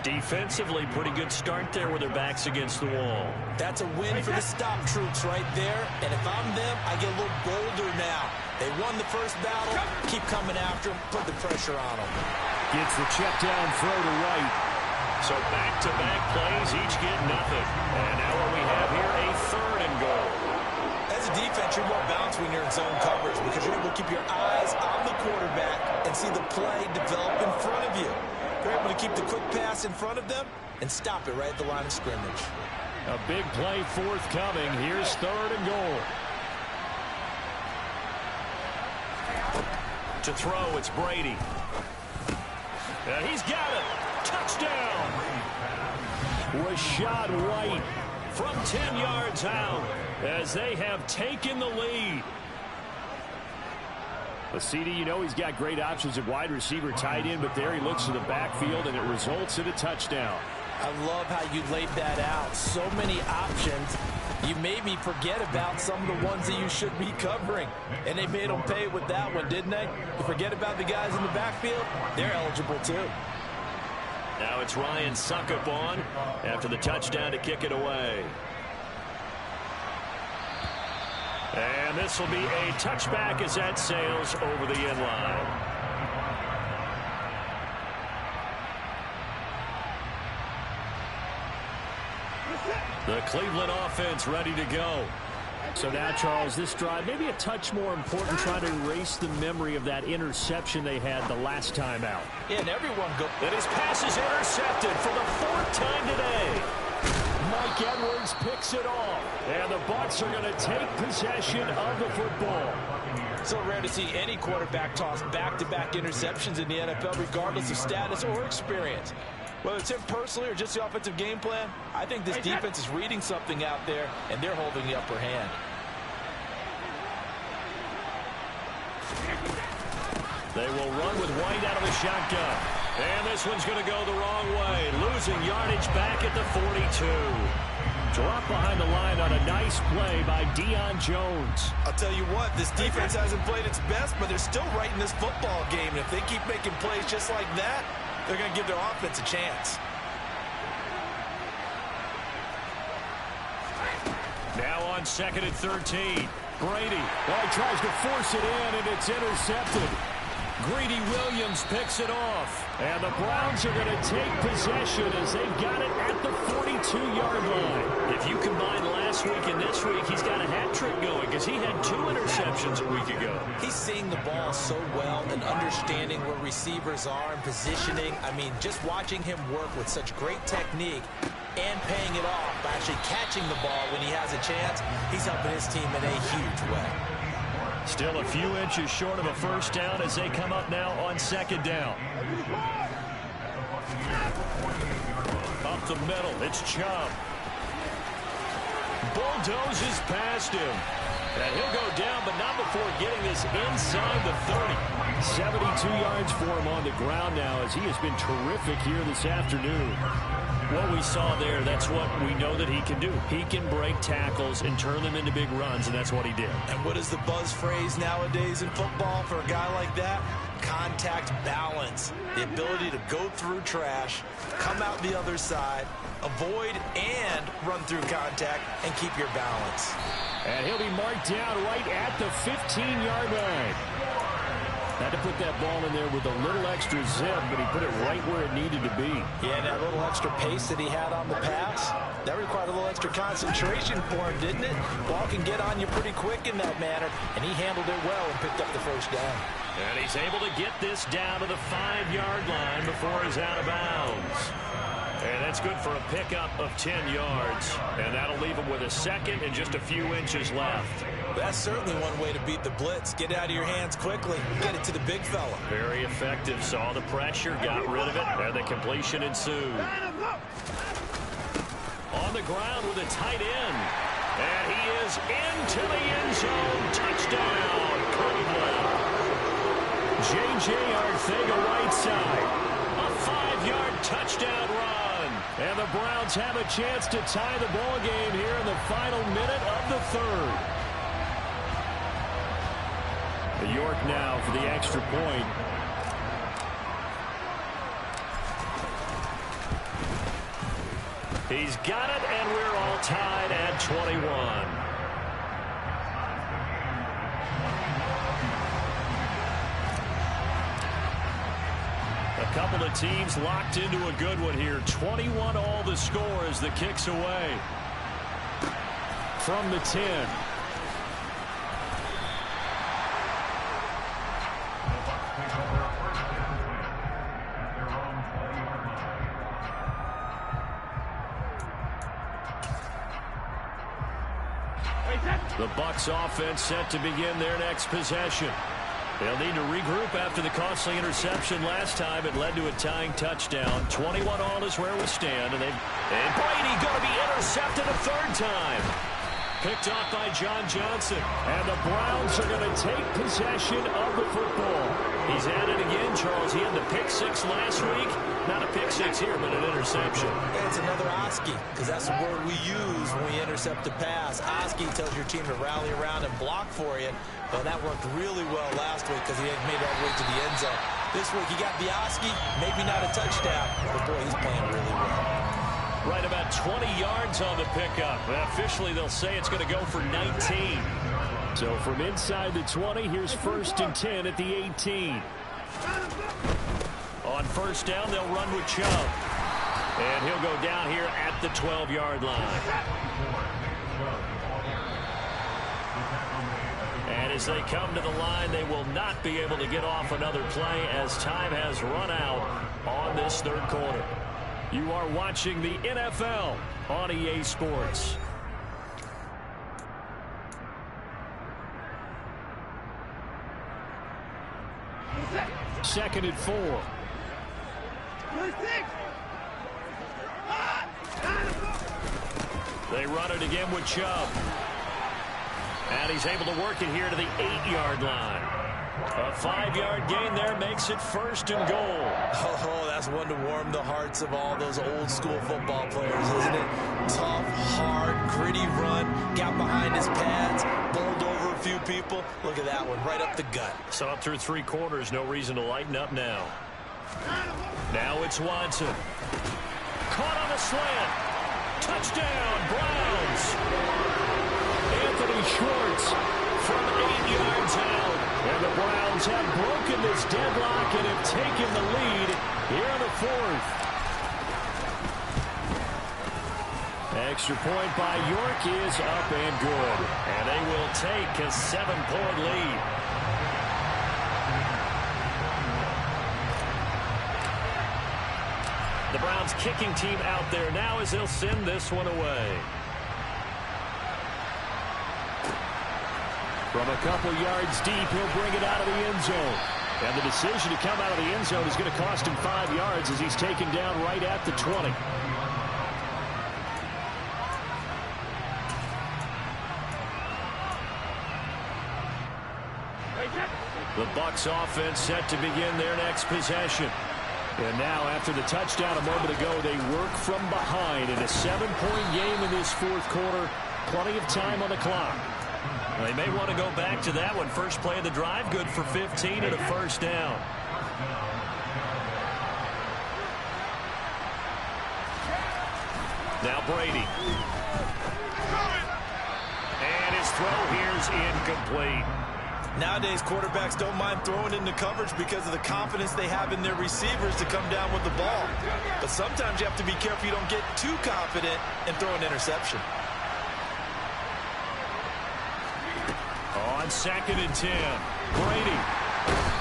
Defensively, pretty good start there with their backs against the wall. That's a win for the stop troops right there. And if I'm them, I get a little bolder now. They won the first battle. Keep coming after them. Put the pressure on them. Gets the check down throw to White. So back-to-back plays, each get nothing. And now what we have here, a 3rd and goal. As a defense, you're more balanced when you're in zone coverage because you're able to keep your eyes on the quarterback and see the play develop in front of you. You're able to keep the quick pass in front of them and stop it right at the line of scrimmage. A big play forthcoming. Here's 3rd and goal. To throw, it's Brady. And he's got it. Touchdown. Rashad White from 10 yards out as they have taken the lead. The CD, you know he's got great options at wide receiver, tight end, but there he looks to the backfield, and it results in a touchdown. I love how you laid that out. So many options. You made me forget about some of the ones that you should be covering. And they made them pay with that one, didn't they? You forget about the guys in the backfield? They're eligible too. Now it's Ryan Suckup on after the touchdown to kick it away. And this will be a touchback as that sails over the end line. The Cleveland offense ready to go. So now, Charles, this drive maybe a touch more important, trying to erase the memory of that interception they had the last time out. Yeah, and everyone go. And his pass is intercepted for the 4th time today. Mike Edwards picks it off. And the Bucs are going to take possession of the football. So rare to see any quarterback toss back-to-back interceptions in the NFL, regardless of status or experience. Whether it's him personally or just the offensive game plan, I think this defense is reading something out there, and they're holding the upper hand. They will run with White out of the shotgun. And this one's going to go the wrong way. Losing yardage back at the 42. Drop behind the line on a nice play by Deion Jones. I'll tell you what, this defense hasn't played its best, but they're still right in this football game. And if they keep making plays just like that, they're going to give their offense a chance. Now on 2nd and 13. Brady, well, he tries to force it in, and it's intercepted. Greedy Williams picks it off. And the Browns are going to take possession as they've got it at the 42-yard line. If you combine last week and this week, he's got a hat trick going because he had 2 interceptions a week ago. He's seeing the ball so well and understanding where receivers are and positioning. I mean, just watching him work with such great technique and paying it off by actually catching the ball when he has a chance, he's helping his team in a huge way. Still a few inches short of a first down as they come up now on 2nd down. Up the middle, it's Chubb. Bulldozes past him. And he'll go down, but not before getting this inside the 30. 72 yards for him on the ground now as he has been terrific here this afternoon. What we saw there, that's what we know that he can do. He can break tackles and turn them into big runs, and that's what he did. And what is the buzz phrase nowadays in football for a guy like that? Contact balance. The ability to go through trash, come out the other side, avoid and run through contact, and keep your balance. And he'll be marked down right at the 15-yard line. Had to put that ball in there with a little extra zip, but he put it right where it needed to be. Yeah, that little extra pace that he had on the pass, that required a little extra concentration for him, didn't it? Ball can get on you pretty quick in that manner, and he handled it well and picked up the first down. And he's able to get this down to the 5-yard line before he's out of bounds. And that's good for a pickup of 10 yards. And that'll leave him with a second and just a few inches left. That's certainly one way to beat the blitz. Get it out of your hands quickly. Get it to the big fella. Very effective. Saw the pressure, got rid of it, and the completion ensued. On the ground with a tight end. And he is into the end zone. Touchdown, Cleveland. J.J. Arcega right side. A 5-yard touchdown run. And the Browns have a chance to tie the ball game here in the final minute of the 3rd. York now for the extra point. He's got it, and we're all tied at 21. A couple of teams locked into a good one here. 21 all the score as the kick's away. From the 10. The Bucs offense set to begin their next possession. They'll need to regroup after the costly interception last time. It led to a tying touchdown. 21 all is where we stand. And Brady going to be intercepted a 3rd time. Picked off by John Johnson. And the Browns are going to take possession of the football. He's at it again, Charles. He had the pick six last week. Not a pick six here, but an interception. And it's another Oski, because that's the word we use when we intercept a pass. Oski tells your team to rally around and block for you. Well, that worked really well last week because he had made it all the way to the end zone. This week he got the Oski, maybe not a touchdown, but boy, he's playing really well. Right about 20 yards on the pickup. Officially, they'll say it's going to go for 19. So from inside the 20, here's 1st and 10 at the 18. On first down, they'll run with Chubb. And he'll go down here at the 12-yard line. And as they come to the line, they will not be able to get off another play as time has run out on this third quarter. You are watching the NFL on EA Sports. Second and 4. They run it again with Chubb. And he's able to work it here to the 8-yard line. A 5-yard gain there makes it 1st and goal. Oh, that's one to warm the hearts of all those old school football players, isn't it? Tough, hard, gritty run, got behind his pads, bowled over a few people. Look at that one, right up the gut. So up through 3 quarters, no reason to lighten up now. Now it's Watson. Caught on a slant. Touchdown, Browns. Anthony Schwartz from 8 yards out. And the Browns have broken this deadlock and have taken the lead here in the 4th. Extra point by York is up and good. And they will take a 7-point lead. The Browns kicking team out there now as they'll send this one away. From a couple yards deep, he'll bring it out of the end zone. And the decision to come out of the end zone is going to cost him 5 yards as he's taken down right at the 20. The Bucs offense set to begin their next possession. And now, after the touchdown a moment ago, they work from behind in a 7-point game in this 4th quarter. Plenty of time on the clock. They may want to go back to that one. First play of the drive, good for 15 and a 1st down. Now Brady. And his throw here's incomplete. Nowadays, quarterbacks don't mind throwing into coverage because of the confidence they have in their receivers to come down with the ball. But sometimes you have to be careful you don't get too confident and throw an interception. On 2nd and 10, Brady.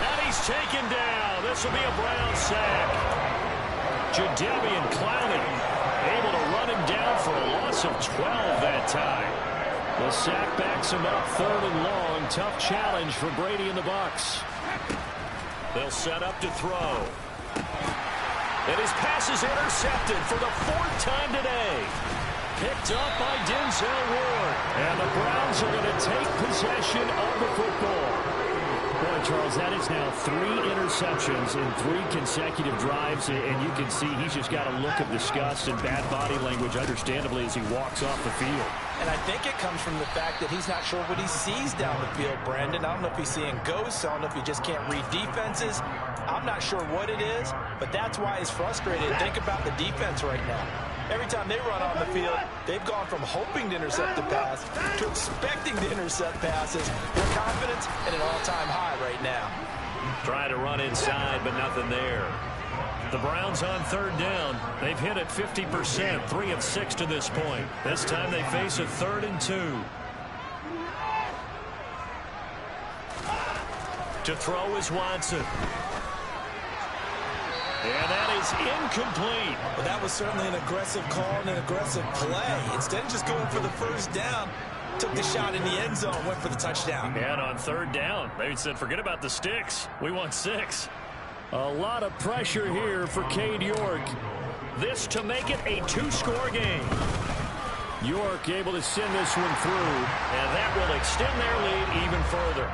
And he's taken down. This will be a Brown sack. Jadeveon Clowney able to run him down for a loss of 12 that time. The sack backs him up 3rd and long. Tough challenge for Brady and the Bucs. They'll set up to throw. And his pass is intercepted for the 4th time today. Picked up by Denzel Ward. And the Browns are going to take possession of the football. Boy, Charles, that is now 3 interceptions in 3 consecutive drives. And you can see he's just got a look of disgust and bad body language, understandably, as he walks off the field. And I think it comes from the fact that he's not sure what he sees down the field, Brandon. I don't know if he's seeing ghosts. I don't know if he just can't read defenses. I'm not sure what it is, but that's why he's frustrated. Think about the defense right now. Every time they run on the field, they've gone from hoping to intercept the pass to expecting to intercept passes. Their confidence at an all-time high right now. Trying to run inside, but nothing there. The Browns on 3rd down. They've hit it 50%, 3 of 6 to this point. This time they face a 3rd and 2. To throw is Watson. And that is incomplete. Well, that was certainly an aggressive call and an aggressive play. Instead of just going for the 1st down, took the shot in the end zone, went for the touchdown. And on 3rd down, they said, forget about the sticks. We want 6. A lot of pressure here for Cade York. This to make it a 2-score game. York able to send this one through. And that will extend their lead even further.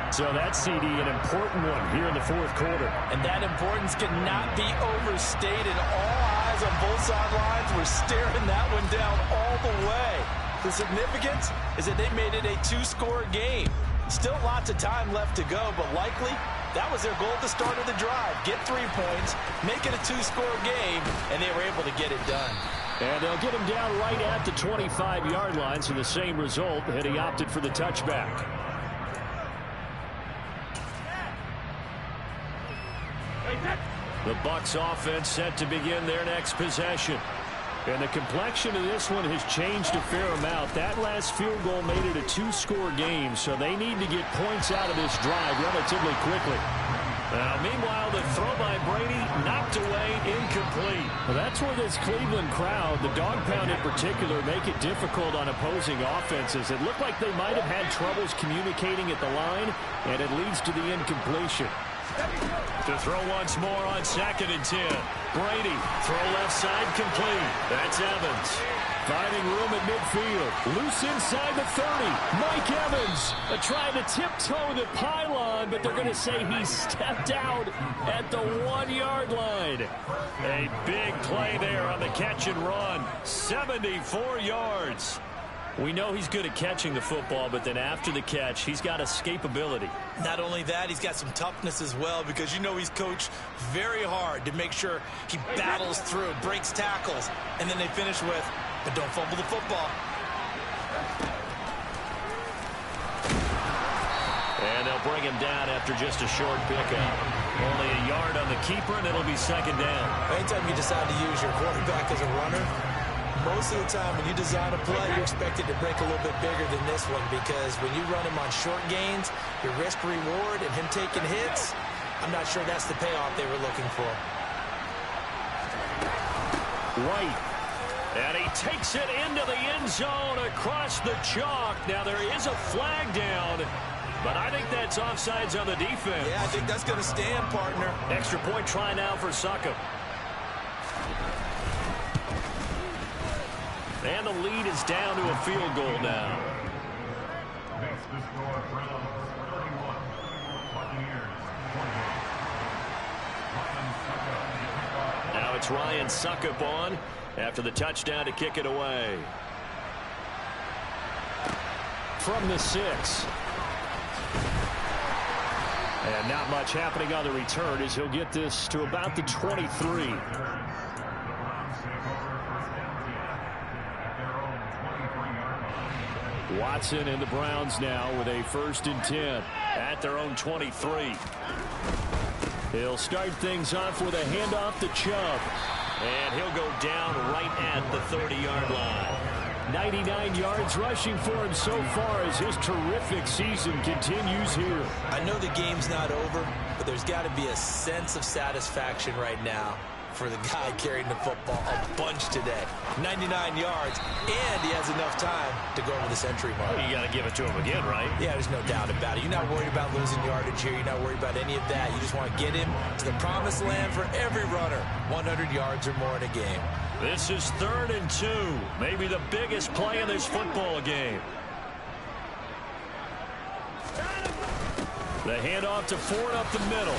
So that CD, an important one here in the fourth quarter. And that importance cannot be overstated. All eyes on both sidelines were staring that one down all the way. The significance is that they made it a two-score game. Still lots of time left to go, but likely that was their goal at the start of the drive. Get 3 points, make it a two-score game, and they were able to get it done. And they'll get him down right at the 25-yard line, so the same result, and he opted for the touchback. The Bucs offense set to begin their next possession. And the complexion of this one has changed a fair amount. That last field goal made it a two-score game, so they need to get points out of this drive relatively quickly. Now, meanwhile, the throw by Brady knocked away, incomplete. Well, that's where this Cleveland crowd, the dog pound in particular, make it difficult on opposing offenses. It looked like they might have had troubles communicating at the line, and it leads to the incompletion. To throw once more on 2nd and 10. Brady, throw left side complete. That's Evans. Finding room at midfield. Loose inside the 30. Mike Evans trying to tiptoe the pylon, but they're going to say he stepped out at the 1-yard line. A big play there on the catch and run. 74 yards. We know he's good at catching the football, but then after the catch, he's got escapability. Not only that, he's got some toughness as well, because you know he's coached very hard to make sure he battles through, breaks tackles, and then they finish with, but don't fumble the football. And they'll bring him down after just a short pickup. Only a yard on the keeper, and it'll be 2nd down. Anytime you decide to use your quarterback as a runner, most of the time when you design a play, you're expected to break a little bit bigger than this one, because when you run him on short gains, your risk-reward and him taking hits, I'm not sure that's the payoff they were looking for. White. And he takes it into the end zone across the chalk. Now there is a flag down, but I think that's offsides on the defense. Yeah, I think that's going to stand, partner. Extra point try now for Succop. And the lead is down to a field goal now. Makes the score from 31. Buccaneers 28. Now it's Ryan Succop on after the touchdown to kick it away. From the 6. And not much happening on the return as he'll get this to about the 23. Watson and the Browns now with a 1st and 10 at their own 23. He'll start things off with a handoff to Chubb. And he'll go down right at the 30-yard line. 99 yards rushing for him so far as his terrific season continues here. I know the game's not over, but there's got to be a sense of satisfaction right now for the guy carrying the football a bunch today. 99 yards, and he has enough time to go over the century mark. Well, you got to give it to him again, right? Yeah, there's no doubt about it. You're not worried about losing yardage here. You're not worried about any of that. You just want to get him to the promised land for every runner. 100 yards or more in a game. This is 3rd and 2. Maybe the biggest play in this football game. The handoff to Ford up the middle.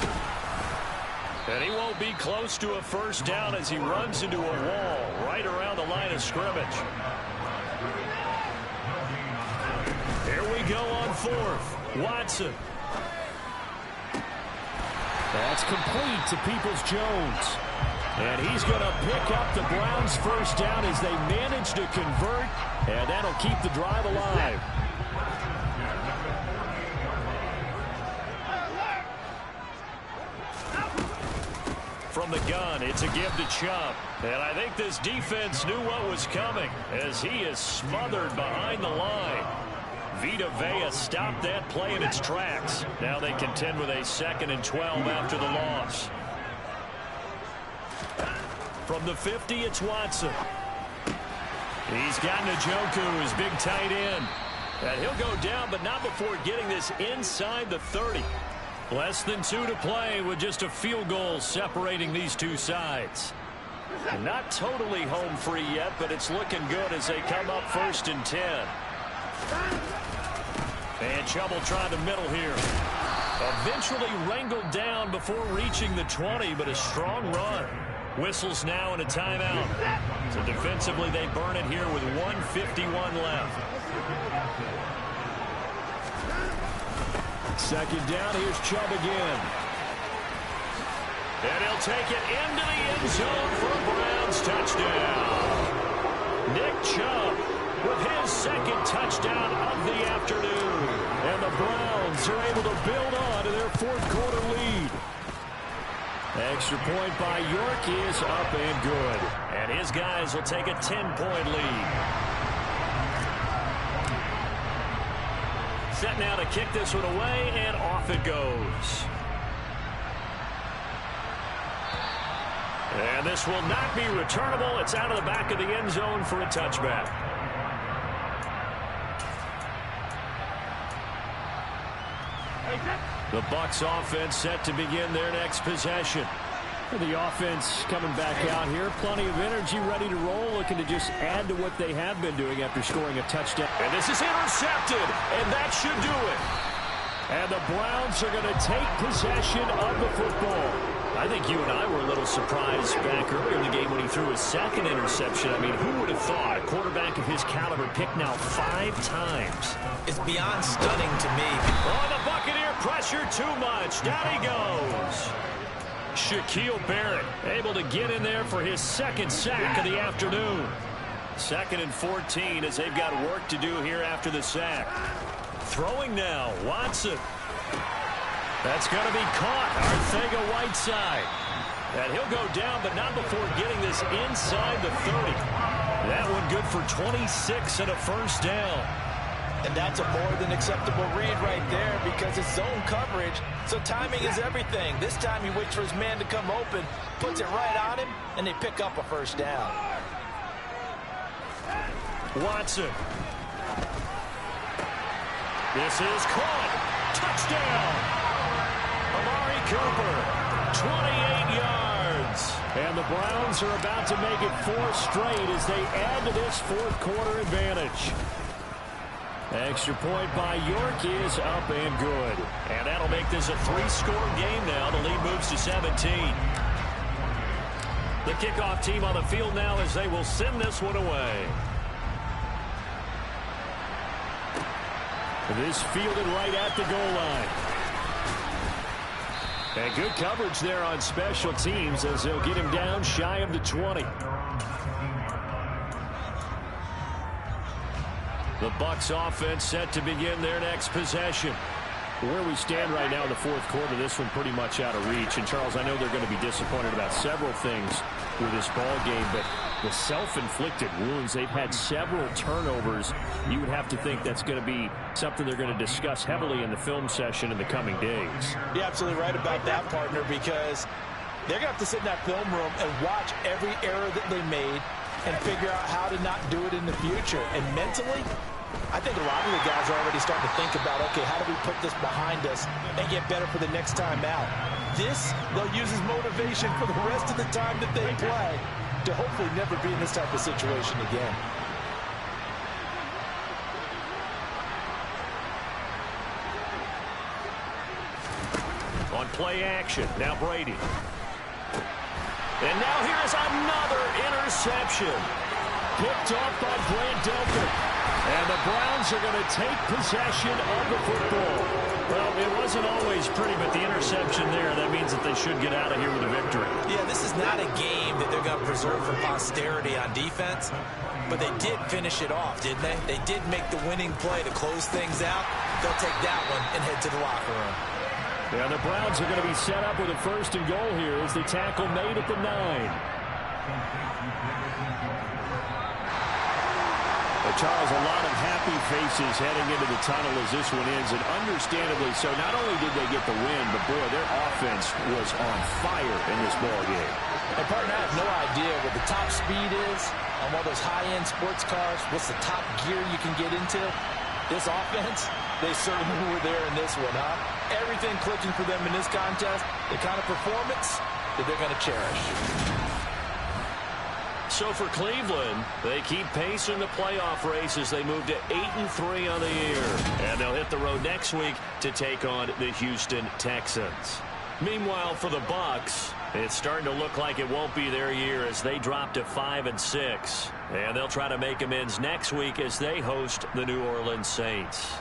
And he won't be close to a 1st down as he runs into a wall right around the line of scrimmage. Here we go on 4th. Watson. That's complete to Peoples-Jones. And he's going to pick up the Browns' 1st down as they manage to convert. And that'll keep the drive alive. From the gun, it's a give to Chubb. And I think this defense knew what was coming as he is smothered behind the line. Vita Vea stopped that play in its tracks. Now they contend with a 2nd and 12 after the loss. From the 50, it's Watson. He's got Njoku, his big tight end. And he'll go down, but not before getting this inside the 30. Less than 2 to play with just a field goal separating these two sides. Not totally home free yet, but it's looking good as they come up 1st and 10. And trouble trying to middle here. Eventually wrangled down before reaching the 20, but a strong run. Whistles now and a timeout. So defensively they burn it here with 1:51 left. 2nd down, here's Chubb again. And he'll take it into the end zone for a Browns touchdown. Nick Chubb with his 2nd touchdown of the afternoon. And the Browns are able to build on to their 4th quarter lead. Extra point by York is up and good. And his guys will take a 10-point lead. Set now to kick this one away, and off it goes. And this will not be returnable. It's out of the back of the end zone for a touchback. The Bucs offense set to begin their next possession. The offense coming back out here. Plenty of energy, ready to roll, looking to just add to what they have been doing after scoring a touchdown. And this is intercepted, and that should do it. And the Browns are going to take possession of the football. I think you and I were a little surprised back earlier in the game when he threw his 2nd interception. I mean, who would have thought a quarterback of his caliber picked now 5 times? It's beyond stunning to me. Oh, the Buccaneer pressure too much. Down he goes. Shaquille Barrett able to get in there for his 2nd sack of the afternoon. 2nd and 14 as they've got work to do here after the sack. Throwing now, Watson. That's going to be caught. Arcega-Whiteside. And he'll go down, but not before getting this inside the 30. That one good for 26 and a 1st down. And that's a more than acceptable read right there because it's zone coverage, so timing is everything. This time he waits for his man to come open, puts it right on him, and they pick up a 1st down. Watson. This is caught. Touchdown. Amari Cooper, 28 yards. And the Browns are about to make it 4 straight as they add to this 4th quarter advantage. Extra point by York is up and good. And that'll make this a 3-score game now. The lead moves to 17. The kickoff team on the field now as they will send this one away. This fielded right at the goal line. And good coverage there on special teams as they'll get him down shy of the 20. The Bucs offense set to begin their next possession. Where we stand right now in the 4th quarter, this one pretty much out of reach. And, Charles, I know they're going to be disappointed about several things with this ball game, but the self-inflicted wounds, they've had several turnovers. You would have to think that's going to be something they're going to discuss heavily in the film session in the coming days. You're absolutely right about that, partner, because they're going to have to sit in that film room and watch every error that they made and figure out how to not do it in the future. And mentally, I think a lot of the guys are already starting to think about, okay, how do we put this behind us and get better for the next time out? This, they'll use as motivation for the rest of the time that they play to hopefully never be in this type of situation again. On play action, now Brady. And now here's another interception. Picked off by Grant Delpit. And the Browns are going to take possession of the football. Well, it wasn't always pretty, but the interception there, that means that they should get out of here with a victory. Yeah, this is not a game that they're going to preserve for posterity on defense, but they did finish it off, didn't they? They did make the winning play to close things out. They'll take that one and head to the locker room. Yeah, the Browns are going to be set up with a 1st and goal here as the tackle made at the 9. Charles, a lot of happy faces heading into the tunnel as this one ends, and understandably so. Not only did they get the win, but boy, their offense was on fire in this ball game. And partner, I have no idea what the top speed is on one of those high-end sports cars. What's the top gear you can get into? This offense, they certainly were there in this one, huh? Everything clicking for them in this contest, the kind of performance that they're going to cherish. So for Cleveland, they keep pace in the playoff race as they move to 8-3 on the year. And they'll hit the road next week to take on the Houston Texans. Meanwhile, for the Bucs, it's starting to look like it won't be their year as they drop to 5-6. And they'll try to make amends next week as they host the New Orleans Saints.